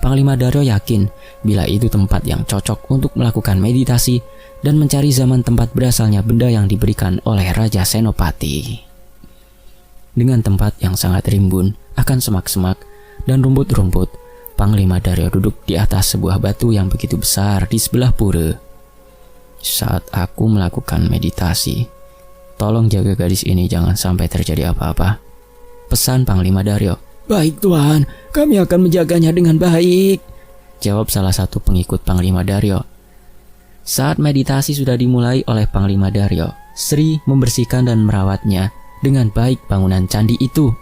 Speaker 1: Panglima Daryo yakin bila itu tempat yang cocok untuk melakukan meditasi dan mencari zaman tempat berasalnya benda yang diberikan oleh Raja Senopati. Dengan tempat yang sangat rimbun akan semak-semak dan rumput-rumput, Panglima Daryo duduk di atas sebuah batu yang begitu besar di sebelah pura. Saat aku melakukan meditasi, tolong jaga gadis ini jangan sampai terjadi apa-apa, pesan Panglima Daryo.
Speaker 2: Baik Tuan, kami akan menjaganya dengan baik,
Speaker 1: jawab salah satu pengikut Panglima Daryo. Saat meditasi sudah dimulai oleh Panglima Daryo, Sri membersihkan dan merawatnya dengan baik bangunan candi itu.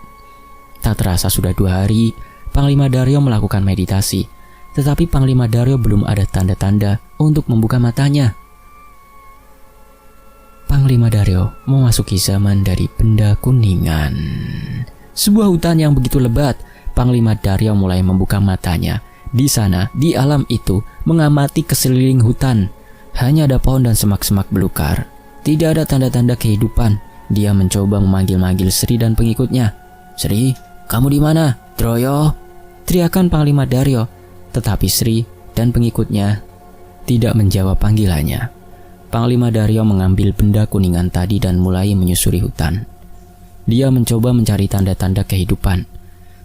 Speaker 1: Tak terasa sudah 2 hari, Panglima Daryo melakukan meditasi, tetapi Panglima Daryo belum ada tanda-tanda untuk membuka matanya. Panglima Daryo memasuki zaman dari benda kuningan. Sebuah hutan yang begitu lebat, Panglima Daryo mulai membuka matanya. Di sana, di alam itu, mengamati keseliling hutan. Hanya ada pohon dan semak-semak belukar. Tidak ada tanda-tanda kehidupan. Dia mencoba memanggil-manggil Sri dan pengikutnya. Sri, kamu di mana? Droyo, teriakan Panglima Daryo. Tetapi Sri dan pengikutnya tidak menjawab panggilannya. Panglima Daryo mengambil benda kuningan tadi dan mulai menyusuri hutan. Dia mencoba mencari tanda-tanda kehidupan.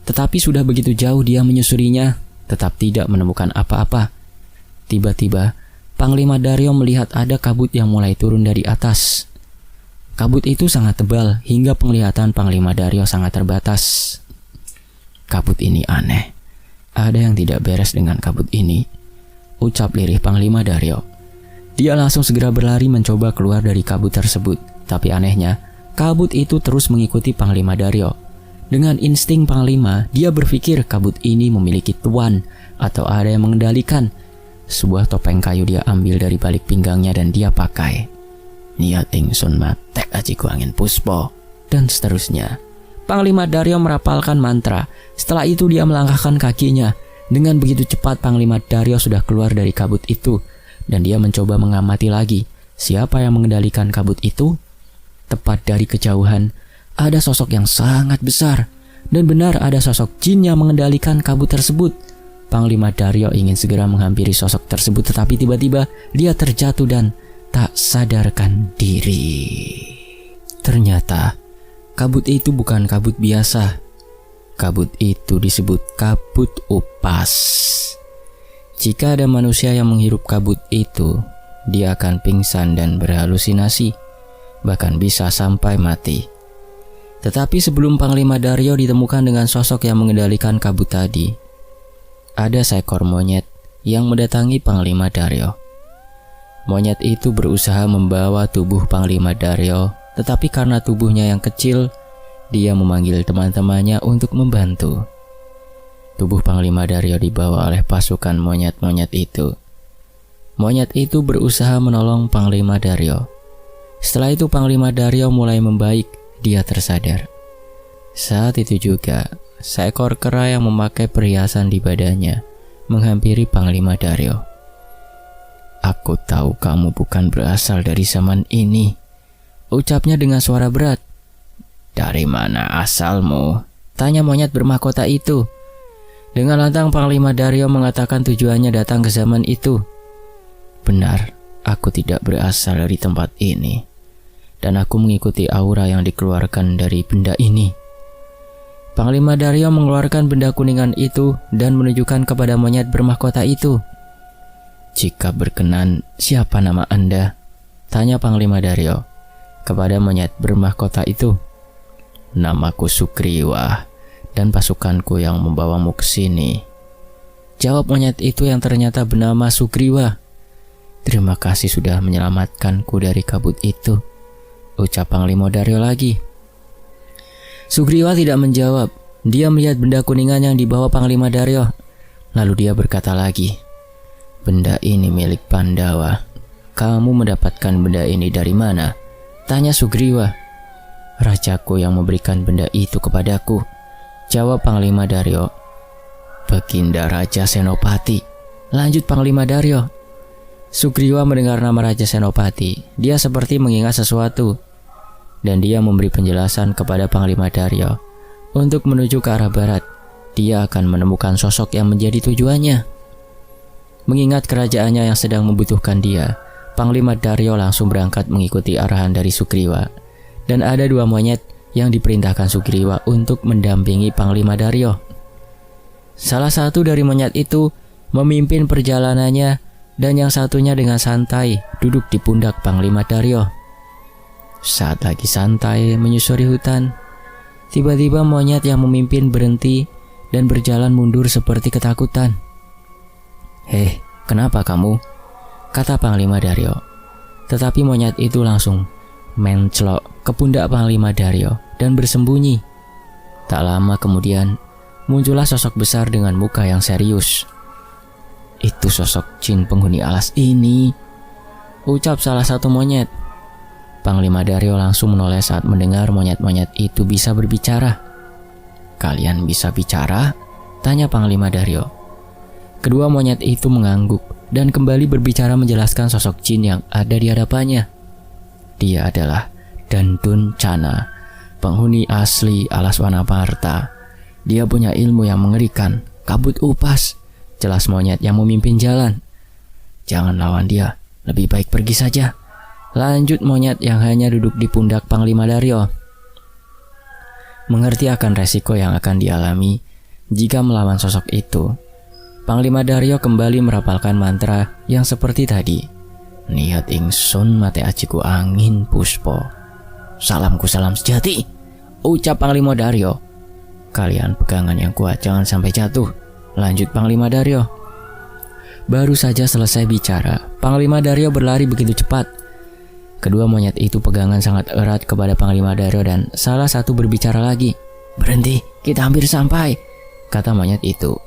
Speaker 1: Tetapi sudah begitu jauh dia menyusurinya, tetap tidak menemukan apa-apa. Tiba-tiba, Panglima Daryo melihat ada kabut yang mulai turun dari atas. Kabut itu sangat tebal hingga penglihatan Panglima Daryo sangat terbatas. Kabut ini aneh. Ada yang tidak beres dengan kabut ini, ucap lirih Panglima Daryo. Dia langsung segera berlari mencoba keluar dari kabut tersebut. Tapi anehnya, kabut itu terus mengikuti Panglima Daryo. Dengan insting Panglima, dia berpikir kabut ini memiliki tuan atau ada yang mengendalikan. Sebuah topeng kayu dia ambil dari balik pinggangnya dan dia pakai. Niat ingsun matek ajiku angin puspo, dan seterusnya. Panglima Daryo merapalkan mantra. Setelah itu dia melangkahkan kakinya. Dengan begitu cepat Panglima Daryo sudah keluar dari kabut itu. Dan dia mencoba mengamati lagi. Siapa yang mengendalikan kabut itu? Tepat dari kejauhan, ada sosok yang sangat besar. Dan benar ada sosok jin yang mengendalikan kabut tersebut. Panglima Daryo ingin segera menghampiri sosok tersebut, tetapi tiba-tiba dia terjatuh dan tak sadarkan diri. Ternyata kabut itu bukan kabut biasa. Kabut itu disebut kabut upas. Jika ada manusia yang menghirup kabut itu, dia akan pingsan dan berhalusinasi, bahkan bisa sampai mati. Tetapi sebelum Panglima Daryo ditemukan dengan sosok yang mengendalikan kabut tadi, ada seekor monyet yang mendatangi Panglima Daryo. Monyet itu berusaha membawa tubuh Panglima Daryo, tetapi karena tubuhnya yang kecil, dia memanggil teman-temannya untuk membantu. Tubuh Panglima Daryo dibawa oleh pasukan monyet-monyet itu. Monyet itu berusaha menolong Panglima Daryo. Setelah itu Panglima Daryo mulai membaik, dia tersadar. Saat itu juga, seekor kera yang memakai perhiasan di badannya menghampiri Panglima Daryo. Aku tahu kamu bukan berasal dari zaman ini, ucapnya dengan suara berat. Dari mana asalmu? Tanya monyet bermahkota itu. Dengan lantang Panglima Daryo mengatakan tujuannya datang ke zaman itu. Benar, aku tidak berasal dari tempat ini. Dan aku mengikuti aura yang dikeluarkan dari benda ini. Panglima Daryo mengeluarkan benda kuningan itu dan menunjukkan kepada monyet bermahkota itu. "Jika berkenan, siapa nama Anda?" tanya Panglima Daryo kepada monyet bermahkota itu. "Namaku Sugriwa dan pasukanku yang membawamu ke sini," jawab monyet itu yang ternyata bernama Sugriwa. "Terima kasih sudah menyelamatkanku dari kabut itu," ucap Panglima Daryo lagi. Sugriwa tidak menjawab. Dia melihat benda kuningan yang dibawa Panglima Daryo. Lalu dia berkata lagi, "Benda ini milik Pandawa. Kamu mendapatkan benda ini dari mana?" tanya Sugriwa. "Rajaku yang memberikan benda itu kepadaku," jawab Panglima Daryo. "Baginda Raja Senopati," lanjut Panglima Daryo. Sugriwa mendengar nama Raja Senopati. Dia seperti mengingat sesuatu, dan dia memberi penjelasan kepada Panglima Daryo. Untuk menuju ke arah barat, dia akan menemukan sosok yang menjadi tujuannya. Mengingat kerajaannya yang sedang membutuhkan dia, Panglima Daryo langsung berangkat mengikuti arahan dari Sugriwa. Dan ada 2 monyet yang diperintahkan Sugriwa untuk mendampingi Panglima Daryo. Salah satu dari monyet itu memimpin perjalanannya, dan yang satunya dengan santai duduk di pundak Panglima Daryo. Saat lagi santai menyusuri hutan, tiba-tiba monyet yang memimpin berhenti dan berjalan mundur seperti ketakutan. "Hei, kenapa kamu?" kata Panglima Daryo. Tetapi monyet itu langsung menclok ke pundak Panglima Daryo dan bersembunyi. Tak lama kemudian, muncullah sosok besar dengan muka yang serius. "Itu sosok jin penghuni alas ini," ucap salah satu monyet. Panglima Daryo langsung menoleh saat mendengar monyet-monyet itu bisa berbicara. "Kalian bisa bicara?" tanya Panglima Daryo. Kedua monyet itu mengangguk dan kembali berbicara menjelaskan sosok jin yang ada di hadapannya. Dia adalah Dandun Cana, penghuni asli alas Wanaparta. Dia punya ilmu yang mengerikan, kabut upas, jelas monyet yang memimpin jalan. "Jangan lawan dia, lebih baik pergi saja," lanjut monyet yang hanya duduk di pundak Panglima Daryo. Mengerti akan resiko yang akan dialami jika melawan sosok itu, Panglima Daryo kembali merapalkan mantra yang seperti tadi. "Nihat ingsun mate ajiku angin puspo. Salamku salam sejati," ucap Panglima Daryo. "Kalian pegangan yang kuat, jangan sampai jatuh," lanjut Panglima Daryo. Baru saja selesai bicara, Panglima Daryo berlari begitu cepat. Kedua monyet itu pegangan sangat erat kepada Panglima Daryo dan salah satu berbicara lagi. "Berhenti, kita hampir sampai," kata monyet itu.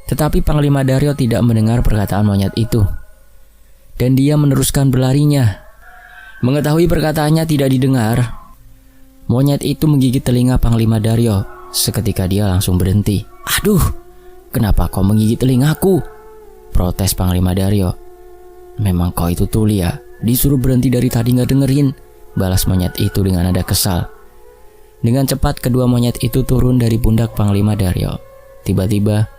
Speaker 1: Tetapi Panglima Daryo tidak mendengar perkataan monyet itu, dan dia meneruskan berlarinya. Mengetahui perkataannya tidak didengar, monyet itu menggigit telinga Panglima Daryo. Seketika dia langsung berhenti. "Aduh, kenapa kau menggigit telingaku?" protes Panglima Daryo. "Memang kau itu tuli ya, disuruh berhenti dari tadi gak dengerin," balas monyet itu dengan nada kesal. Dengan cepat kedua monyet itu turun dari pundak Panglima Daryo. Tiba-tiba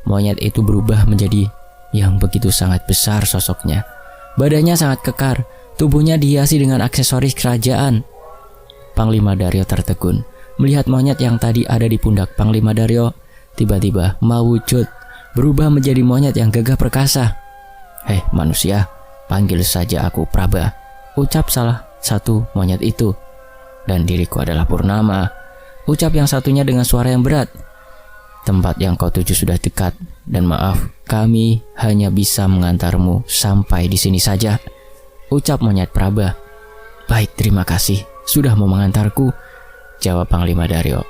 Speaker 1: monyet itu berubah menjadi yang begitu sangat besar sosoknya. Badannya sangat kekar, tubuhnya dihiasi dengan aksesoris kerajaan. Panglima Daryo tertegun melihat monyet yang tadi ada di pundak Panglima Daryo tiba-tiba mewujud, berubah menjadi monyet yang gagah perkasa. "Hei manusia, panggil saja aku Praba," ucap salah satu monyet itu. "Dan diriku adalah Purnama," ucap yang satunya dengan suara yang berat. "Tempat yang kau tuju sudah dekat, dan maaf, kami hanya bisa mengantarmu sampai di sini saja," ucap monyet Praba. "Baik, terima kasih sudah mau mengantarku," jawab Panglima Daryo.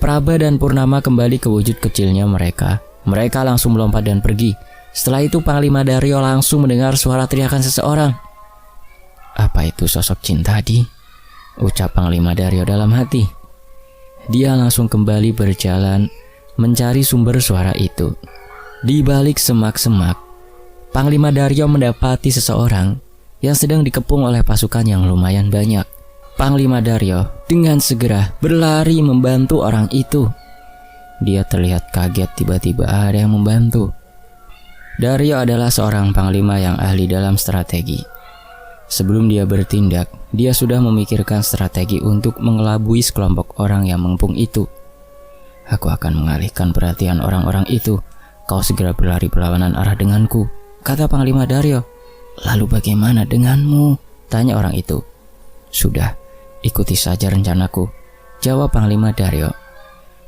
Speaker 1: Praba dan Purnama kembali ke wujud kecilnya mereka. Mereka langsung melompat dan pergi. Setelah itu Panglima Daryo langsung mendengar suara teriakan seseorang. "Apa itu sosok jin tadi?" ucap Panglima Daryo dalam hati. Dia langsung kembali berjalan mencari sumber suara itu. Di balik semak-semak, Panglima Daryo mendapati seseorang yang sedang dikepung oleh pasukan yang lumayan banyak. Panglima Daryo dengan segera berlari membantu orang itu. Dia terlihat kaget tiba-tiba ada yang membantu. Daryo adalah seorang panglima yang ahli dalam strategi. Sebelum dia bertindak, dia sudah memikirkan strategi untuk mengelabui sekelompok orang yang mengepung itu. Aku akan mengalihkan perhatian orang-orang itu. Kau segera berlari berlawanan arah denganku, kata Panglima Daryo. Lalu bagaimana denganmu? Tanya orang itu. Sudah, ikuti saja rencanaku, jawab Panglima Daryo.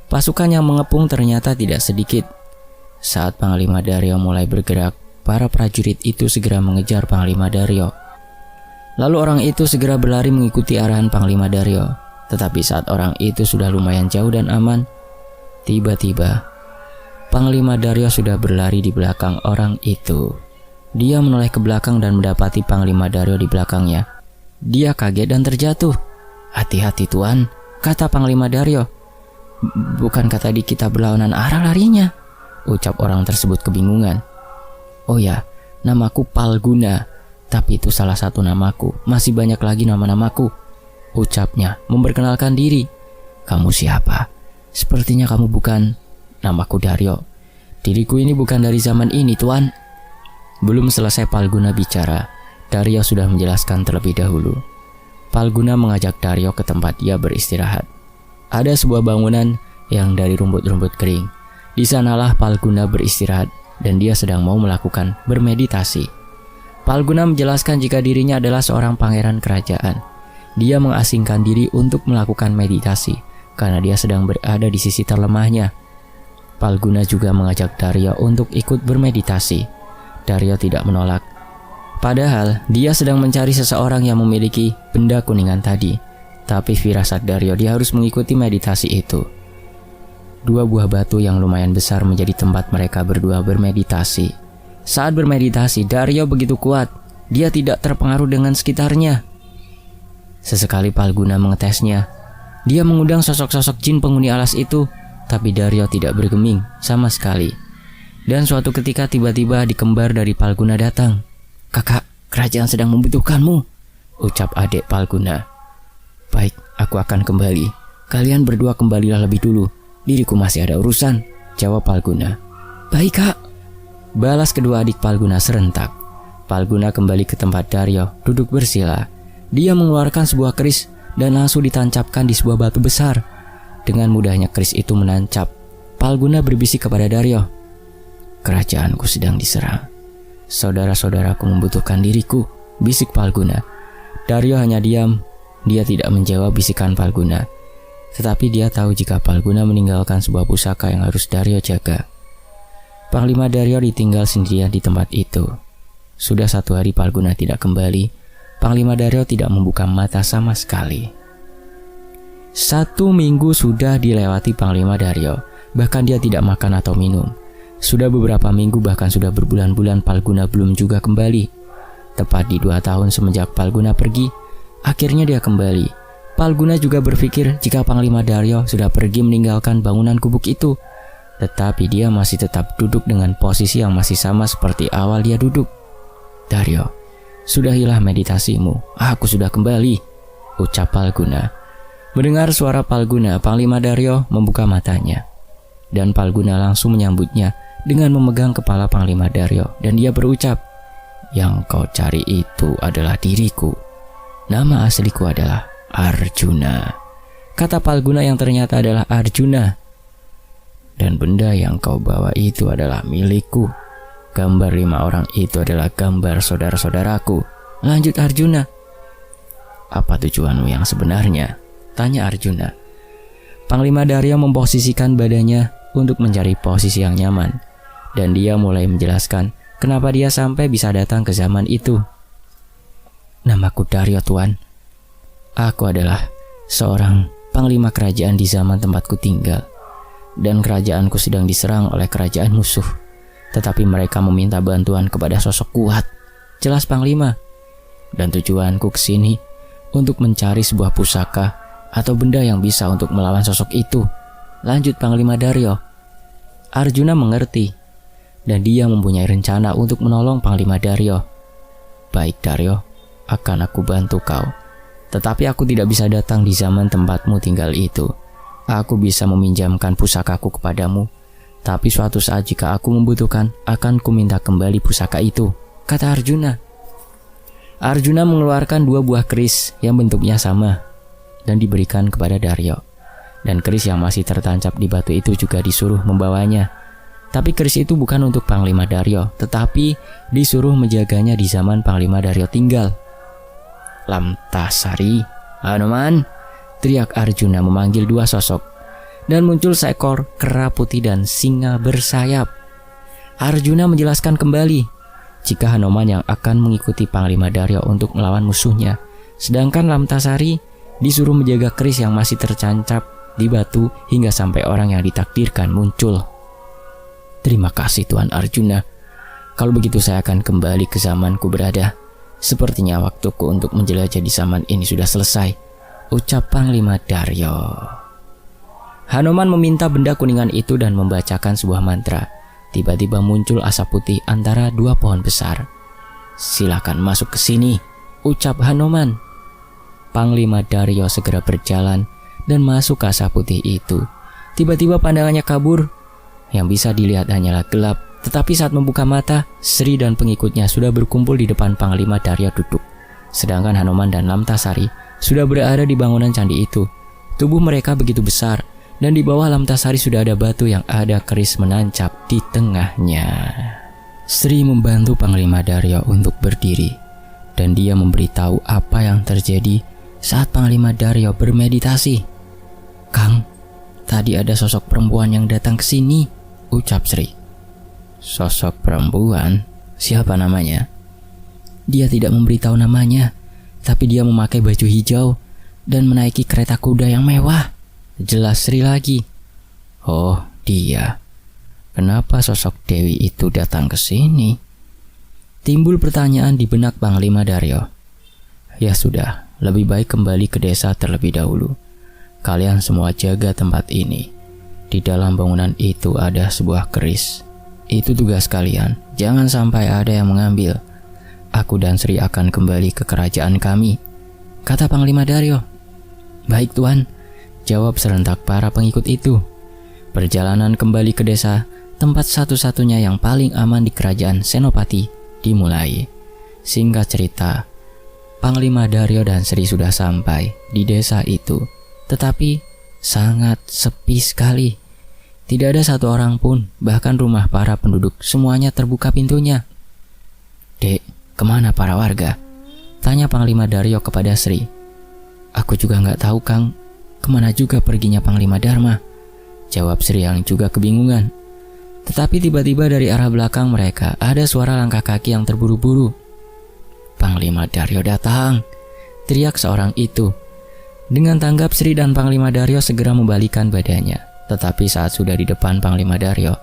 Speaker 1: Pasukan yang mengepung ternyata tidak sedikit. Saat Panglima Daryo mulai bergerak, para prajurit itu segera mengejar Panglima Daryo. Lalu orang itu segera berlari mengikuti arahan Panglima Daryo. Tetapi saat orang itu sudah lumayan jauh dan aman, tiba-tiba Panglima Daryo sudah berlari di belakang orang itu. Dia menoleh ke belakang dan mendapati Panglima Daryo di belakangnya. Dia kaget dan terjatuh. Hati-hati tuan, kata Panglima Daryo. Bukankah tadi kita berlawanan arah larinya? Ucap orang tersebut kebingungan. Oh ya, namaku Palguna. Tapi itu salah satu namaku, masih banyak lagi nama-namaku, ucapnya memperkenalkan diri. Kamu siapa? Sepertinya kamu bukan. Namaku Daryo. Diriku ini bukan dari zaman ini, tuan. Belum selesai Palguna bicara, Daryo sudah menjelaskan terlebih dahulu. Palguna mengajak Daryo ke tempat dia beristirahat. Ada sebuah bangunan yang dari rumput-rumput kering. Di sanalah Palguna beristirahat dan dia sedang mau melakukan bermeditasi. Palguna menjelaskan jika dirinya adalah seorang pangeran kerajaan. Dia mengasingkan diri untuk melakukan meditasi karena dia sedang berada di sisi terlemahnya. Palguna juga mengajak Daryo untuk ikut bermeditasi. Daryo tidak menolak. Padahal dia sedang mencari seseorang yang memiliki benda kuningan tadi. Tapi firasat Daryo dia harus mengikuti meditasi itu. Dua buah batu yang lumayan besar menjadi tempat mereka berdua bermeditasi. Saat bermeditasi, Daryo begitu kuat. Dia tidak terpengaruh dengan sekitarnya. Sesekali Palguna mengetesnya. Dia mengundang sosok-sosok jin penghuni alas itu, tapi Daryo tidak bergeming sama sekali. Dan suatu ketika tiba-tiba adik kembar dari Palguna datang. Kakak, kerajaan sedang membutuhkanmu, ucap adik Palguna. Baik, aku akan kembali. Kalian berdua kembalilah lebih dulu. Diriku masih ada urusan, jawab Palguna. Baik kak, balas kedua adik Palguna serentak. Palguna kembali ke tempat Daryo duduk bersila. Dia mengeluarkan sebuah keris dan langsung ditancapkan di sebuah batu besar. Dengan mudahnya keris itu menancap. Palguna berbisik kepada Daryo. Kerajaanku sedang diserang. Saudara-saudaraku membutuhkan diriku, bisik Palguna. Daryo hanya diam. Dia tidak menjawab bisikan Palguna. Tetapi dia tahu jika Palguna meninggalkan sebuah pusaka yang harus Daryo jaga. Panglima Daryo ditinggal sendirian di tempat itu. Sudah 1 hari Palguna tidak kembali. Panglima Daryo tidak membuka mata sama sekali. 1 minggu sudah dilewati Panglima Daryo. Bahkan dia tidak makan atau minum. Sudah beberapa minggu bahkan sudah berbulan-bulan Palguna belum juga kembali. Tepat di 2 tahun semenjak Palguna pergi, akhirnya dia kembali. Palguna juga berpikir jika Panglima Daryo sudah pergi meninggalkan bangunan gubuk itu. Tetapi dia masih tetap duduk dengan posisi yang masih sama seperti awal dia duduk. Daryo, sudahilah meditasimu, aku sudah kembali, ucap Palguna. Mendengar suara Palguna, Panglima Daryo membuka matanya. Dan Palguna langsung menyambutnya dengan memegang kepala Panglima Daryo. Dan dia berucap, yang kau cari itu adalah diriku. Nama asliku adalah Arjuna, kata Palguna yang ternyata adalah Arjuna. Dan benda yang kau bawa itu adalah milikku. Gambar 5 orang itu adalah gambar saudara-saudaraku, lanjut Arjuna. Apa tujuanmu yang sebenarnya? Tanya Arjuna. Panglima Daryo memposisikan badannya untuk mencari posisi yang nyaman. Dan dia mulai menjelaskan kenapa dia sampai bisa datang ke zaman itu. Namaku Daryo, tuan. Aku adalah seorang panglima kerajaan di zaman tempatku tinggal. Dan kerajaanku sedang diserang oleh kerajaan musuh. Tetapi mereka meminta bantuan kepada sosok kuat, jelas Panglima. Dan tujuanku ke sini untuk mencari sebuah pusaka atau benda yang bisa untuk melawan sosok itu, lanjut Panglima Daryo. Arjuna mengerti dan dia mempunyai rencana untuk menolong Panglima Daryo. Baik Daryo, akan aku bantu kau. Tetapi aku tidak bisa datang di zaman tempatmu tinggal itu. Aku bisa meminjamkan pusakaku kepadamu, tapi suatu saat jika aku membutuhkan, akan kuminta kembali pusaka itu, kata Arjuna. Arjuna mengeluarkan 2 buah keris yang bentuknya sama dan diberikan kepada Daryo. dan keris yang masih tertancap di batu itu juga disuruh membawanya. Tapi keris itu bukan untuk Panglima Daryo, tetapi disuruh menjaganya di zaman Panglima Daryo tinggal. Lamtasari, Hanuman, teriak Arjuna memanggil dua sosok, dan muncul seekor kera putih dan singa bersayap. Arjuna menjelaskan kembali jika Hanuman yang akan mengikuti Panglima Daryo untuk melawan musuhnya, sedangkan Lamtasari disuruh menjaga keris yang masih tercancap di batu hingga sampai orang yang ditakdirkan muncul. Terima kasih Tuan Arjuna. Kalau begitu saya akan kembali ke zamanku berada. Sepertinya waktuku untuk menjelajah di zaman ini sudah selesai, ucap Panglima Daryo. Hanuman meminta benda kuningan itu dan membacakan sebuah mantra. Tiba-tiba muncul asap putih antara dua pohon besar. Silakan masuk ke sini, ucap Hanuman. Panglima Daryo segera berjalan dan masuk ke asap putih itu. Tiba-tiba pandangannya kabur. Yang bisa dilihat hanyalah gelap. Tetapi saat membuka mata, Sri dan pengikutnya sudah berkumpul di depan Panglima Daryo duduk. Sedangkan Hanuman dan Lamtasari sudah berada di bangunan candi itu. Tubuh mereka begitu besar, dan di bawah Lamtasari sudah ada batu yang ada keris menancap di tengahnya. Sri membantu Panglima Daryo untuk berdiri, dan dia memberitahu apa yang terjadi saat Panglima Daryo bermeditasi. Kang, tadi ada sosok perempuan yang datang ke sini, ucap Sri. Sosok perempuan? Siapa namanya? Dia tidak memberitahu namanya, tapi dia memakai baju hijau dan menaiki kereta kuda yang mewah, jelas Sri lagi. Oh, dia. Kenapa sosok Dewi itu datang ke sini? Timbul pertanyaan di benak Panglima Daryo. Ya sudah, lebih baik kembali ke desa terlebih dahulu. Kalian semua jaga tempat ini. Di dalam bangunan itu ada sebuah keris. Itu tugas kalian, jangan sampai ada yang mengambil. Aku dan Sri akan kembali ke kerajaan kami, kata Panglima Daryo. Baik Tuan, jawab serentak para pengikut itu. Perjalanan kembali ke desa, tempat satu-satunya yang paling aman di kerajaan Senopati, dimulai. Singkat cerita, Panglima Daryo dan Sri sudah sampai di desa itu. Tetapi sangat sepi sekali. Tidak ada satu orang pun, bahkan rumah para penduduk semuanya terbuka pintunya. Dek, kemana para warga? Tanya Panglima Daryo kepada Sri. Aku juga nggak tahu Kang, kemana juga perginya Panglima Dharma, jawab Sri yang juga kebingungan. Tetapi tiba-tiba dari arah belakang mereka ada suara langkah kaki yang terburu-buru. Panglima Daryo datang, teriak seorang itu. Dengan tanggap Sri dan Panglima Daryo segera membalikan badannya. Tetapi saat sudah di depan Panglima Daryo,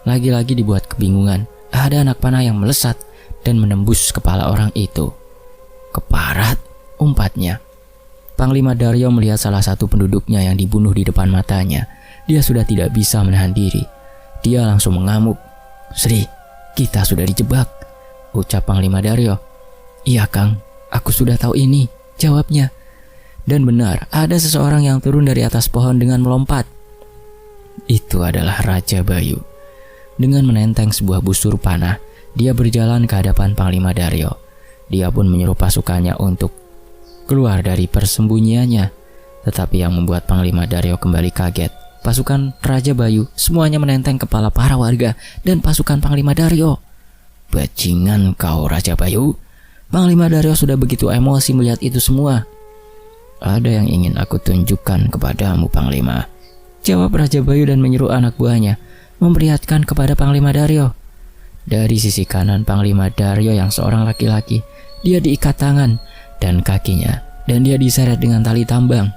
Speaker 1: lagi-lagi dibuat kebingungan. Ada anak panah yang melesat dan menembus kepala orang itu. Keparat, umpatnya. Panglima Daryo melihat salah satu penduduknya yang dibunuh di depan matanya. Dia sudah tidak bisa menahan diri. Dia langsung mengamuk. Sri, kita sudah dijebak, ucap Panglima Daryo. Iya Kang, aku sudah tahu ini, jawabnya. Dan benar, ada seseorang yang turun dari atas pohon dengan melompat. Itu adalah Raja Bayu. Dengan menenteng sebuah busur panah, dia berjalan ke hadapan Panglima Daryo. Dia pun menyuruh pasukannya untuk keluar dari persembunyiannya. Tetapi yang membuat Panglima Daryo kembali kaget, pasukan Raja Bayu semuanya menenteng kepala para warga dan pasukan Panglima Daryo. Bajingan kau Raja Bayu. Panglima Daryo sudah begitu emosi melihat itu semua. Ada yang ingin aku tunjukkan kepadamu Panglima, jawab Raja Bayu dan menyuruh anak buahnya memperlihatkan kepada Panglima Daryo. Dari sisi kanan Panglima Daryo yang seorang laki-laki, dia diikat tangan dan kakinya dan dia diseret dengan tali tambang.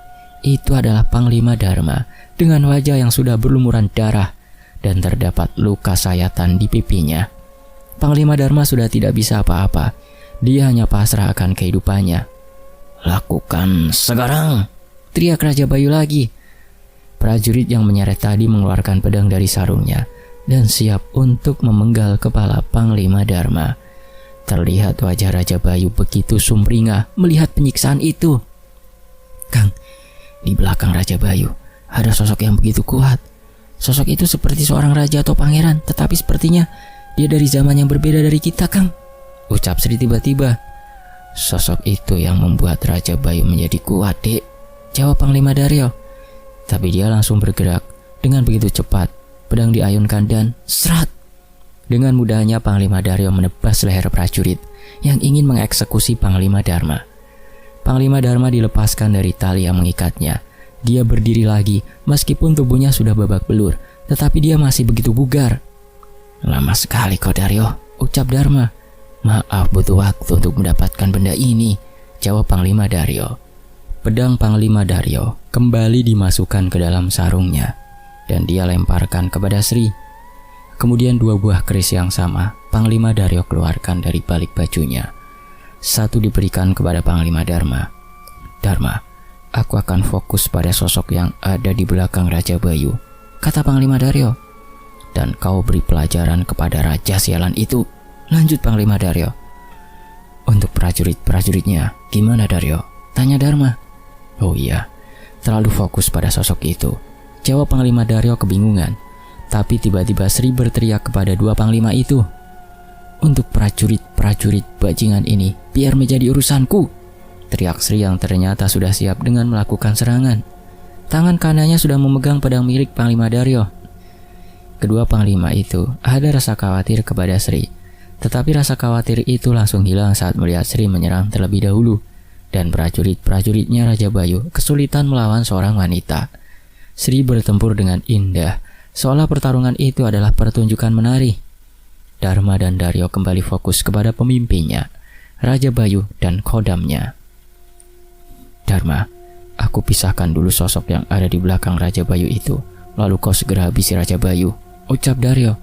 Speaker 1: Itu adalah Panglima Dharma dengan wajah yang sudah berlumuran darah dan terdapat luka sayatan di pipinya. Panglima Dharma sudah tidak bisa apa-apa. Dia hanya pasrah akan kehidupannya. Lakukan sekarang, teriak Raja Bayu lagi. Prajurit yang menyeret tadi mengeluarkan pedang dari sarungnya dan siap untuk memenggal kepala Panglima Dharma. Terlihat wajah Raja Bayu begitu sumringah melihat penyiksaan itu. Kang, di belakang Raja Bayu ada sosok yang begitu kuat. Sosok itu seperti seorang raja atau pangeran, tetapi sepertinya dia dari zaman yang berbeda dari kita, Kang, ucap Sri tiba-tiba. Sosok itu yang membuat Raja Bayu menjadi kuat, Dek, jawab Panglima Daryo. Tapi dia langsung bergerak. Dengan begitu cepat, pedang diayunkan dan serat. Dengan mudahnya Panglima Daryo menebas leher prajurit yang ingin mengeksekusi Panglima Dharma. Panglima Dharma dilepaskan dari tali yang mengikatnya. Dia berdiri lagi meskipun tubuhnya sudah babak belur, tetapi dia masih begitu bugar. "Lama sekali kau Daryo," ucap Dharma. "Maaf, butuh waktu untuk mendapatkan benda ini," jawab Panglima Daryo. Pedang Panglima Daryo kembali dimasukkan ke dalam sarungnya dan dia lemparkan kepada Sri. Kemudian 2 buah keris yang sama Panglima Daryo keluarkan dari balik bajunya. Satu diberikan kepada Panglima Dharma. "Dharma, aku akan fokus pada sosok yang ada di belakang Raja Bayu," kata Panglima Daryo. "Dan kau beri pelajaran kepada Raja Sialan itu," lanjut Panglima Daryo. "Untuk prajurit-prajuritnya, gimana Daryo?" tanya Dharma. "Oh iya, terlalu fokus pada sosok itu," jawab Panglima Daryo kebingungan. Tapi tiba-tiba Sri berteriak kepada 2 panglima itu, "Untuk prajurit-prajurit bajingan ini, biar menjadi urusanku," teriak Sri yang ternyata sudah siap dengan melakukan serangan. Tangan kanannya sudah memegang pedang milik Panglima Daryo. Kedua panglima itu ada rasa khawatir kepada Sri, tetapi rasa khawatir itu langsung hilang saat melihat Sri menyerang terlebih dahulu, dan prajurit-prajuritnya Raja Bayu kesulitan melawan seorang wanita. Sri bertempur dengan indah, seolah pertarungan itu adalah pertunjukan menari. Dharma dan Daryo kembali fokus kepada pemimpinnya, Raja Bayu dan kodamnya. "Dharma, aku pisahkan dulu sosok yang ada di belakang Raja Bayu itu, lalu kau segera habisi Raja Bayu," ucap Daryo.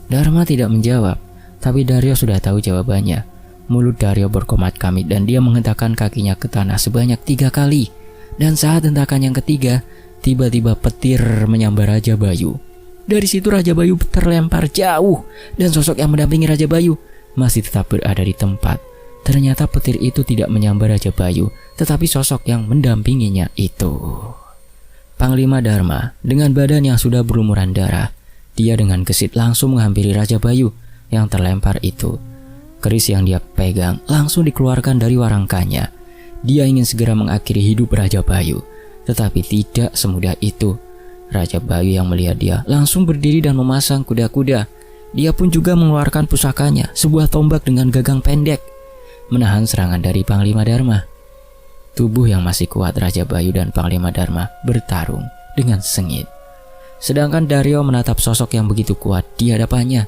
Speaker 1: Dharma tidak menjawab, tapi Daryo sudah tahu jawabannya. Mulut Daryo berkomat-kamit dan dia menghentakkan kakinya ke tanah sebanyak 3 kali. Dan saat hentakan yang ketiga, tiba-tiba petir menyambar Raja Bayu. Dari situ Raja Bayu terlempar jauh dan sosok yang mendampingi Raja Bayu masih tetap berada di tempat. Ternyata petir itu tidak menyambar Raja Bayu, tetapi sosok yang mendampinginya itu. Panglima Dharma dengan badan yang sudah berlumuran darah, dia dengan gesit langsung menghampiri Raja Bayu yang terlempar itu. Keris yang dia pegang langsung dikeluarkan dari warangkanya. Dia ingin segera mengakhiri hidup Raja Bayu, tetapi tidak semudah itu. Raja Bayu yang melihat dia langsung berdiri dan memasang kuda-kuda. Dia pun juga mengeluarkan pusakanya, sebuah tombak dengan gagang pendek, menahan serangan dari Panglima Dharma. Tubuh yang masih kuat Raja Bayu dan Panglima Dharma bertarung dengan sengit. Sedangkan Daryo menatap sosok yang begitu kuat di hadapannya.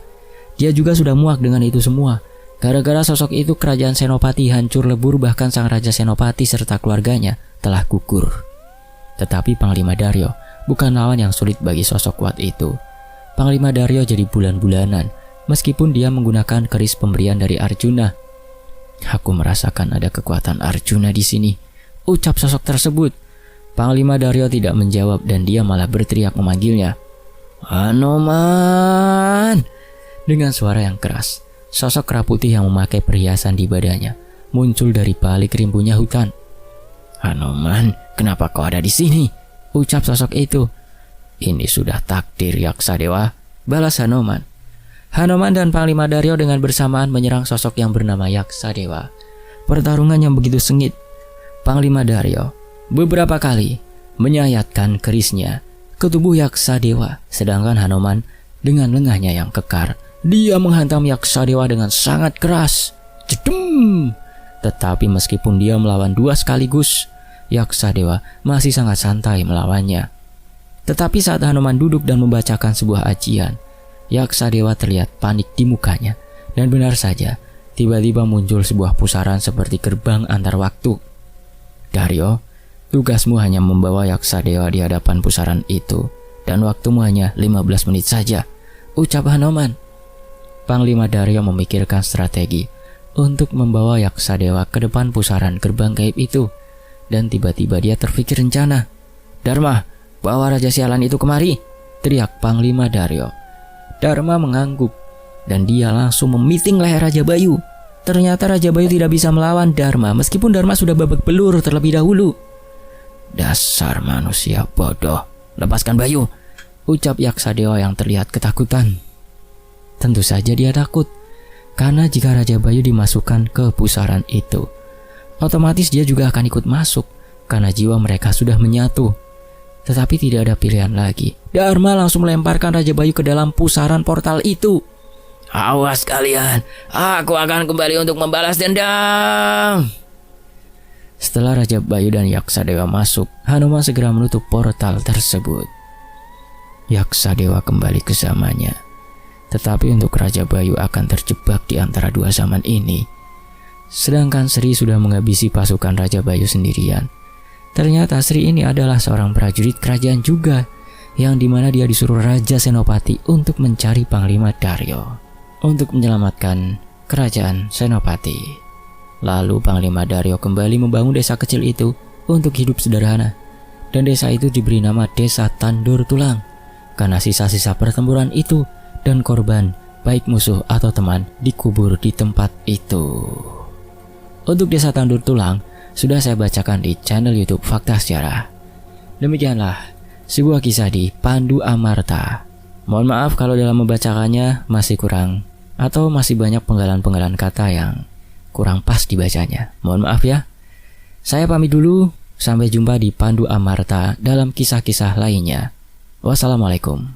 Speaker 1: Dia juga sudah muak dengan itu semua. Gara-gara sosok itu kerajaan Senopati hancur lebur, bahkan sang Raja Senopati serta keluarganya telah gugur. Tetapi Panglima Daryo bukan lawan yang sulit bagi sosok kuat itu. Panglima Daryo jadi bulan-bulanan, meskipun dia menggunakan keris pemberian dari Arjuna. "Aku merasakan ada kekuatan Arjuna di sini," ucap sosok tersebut. Panglima Daryo tidak menjawab dan dia malah berteriak memanggilnya. "Hanoman!" Dengan suara yang keras, sosok kera putih yang memakai perhiasan di badannya muncul dari balik rimbunnya hutan. "Hanoman, kenapa kau ada di sini?" ucap sosok itu. "Ini sudah takdir Yaksa Dewa," balas Hanoman. Hanoman dan Panglima Daryo dengan bersamaan menyerang sosok yang bernama Yaksa Dewa. Pertarungan yang begitu sengit. Panglima Daryo beberapa kali menyayatkan kerisnya ke tubuh Yaksa Dewa, sedangkan Hanoman dengan lengannya yang kekar, dia menghantam Yaksa Dewa dengan sangat keras. Jedum! Tetapi meskipun dia melawan 2 sekaligus, Yaksa Dewa masih sangat santai melawannya. Tetapi saat Hanoman duduk dan membacakan sebuah ajian, Yaksa Dewa terlihat panik di mukanya. Dan benar saja, tiba-tiba muncul sebuah pusaran seperti gerbang antar waktu. "Daryo, tugasmu hanya membawa Yaksa Dewa di hadapan pusaran itu, dan waktumu hanya 15 menit saja," ucap Hanoman. Panglima Daryo memikirkan strategi untuk membawa Yaksa Dewa ke depan pusaran gerbang gaib itu. Dan tiba-tiba dia terpikir rencana. "Dharma, bawa Raja Sialan itu kemari," teriak Panglima Daryo. Dharma mengangguk dan dia langsung memiting leher Raja Bayu. Ternyata Raja Bayu tidak bisa melawan Dharma meskipun Dharma sudah babak belur terlebih dahulu. "Dasar manusia bodoh, lepaskan Bayu," ucap Yaksa Dewa yang terlihat ketakutan. Tentu saja dia takut, karena jika Raja Bayu dimasukkan ke pusaran itu, otomatis dia juga akan ikut masuk, karena jiwa mereka sudah menyatu. Tetapi tidak ada pilihan lagi. Dharma langsung melemparkan Raja Bayu ke dalam pusaran portal itu. Awas kalian, aku akan kembali untuk membalas dendam. Setelah Raja Bayu dan Yaksadewa masuk, Hanuman segera menutup portal tersebut. Yaksadewa kembali ke zamannya. Tetapi untuk Raja Bayu akan terjebak di antara dua zaman ini. Sedangkan Sri sudah menghabisi pasukan Raja Bayu sendirian. Ternyata Sri ini adalah seorang prajurit kerajaan juga, yang dimana dia disuruh Raja Senopati untuk mencari Panglima Daryo untuk menyelamatkan kerajaan Senopati. Lalu Panglima Daryo kembali membangun desa kecil itu untuk hidup sederhana. Dan desa itu diberi nama Desa Tandur Tulang karena sisa-sisa pertempuran itu dan korban baik musuh atau teman dikubur di tempat itu. Untuk Desa Tandur Tulang sudah saya bacakan di channel YouTube Fakta Sejarah. Demikianlah sebuah kisah di Pandu Amarta. Mohon maaf kalau dalam membacakannya masih kurang atau masih banyak penggalan-penggalan kata yang kurang pas dibacanya. Mohon maaf ya. Saya pamit dulu. Sampai jumpa di Pandu Amarta dalam kisah-kisah lainnya. Wassalamualaikum.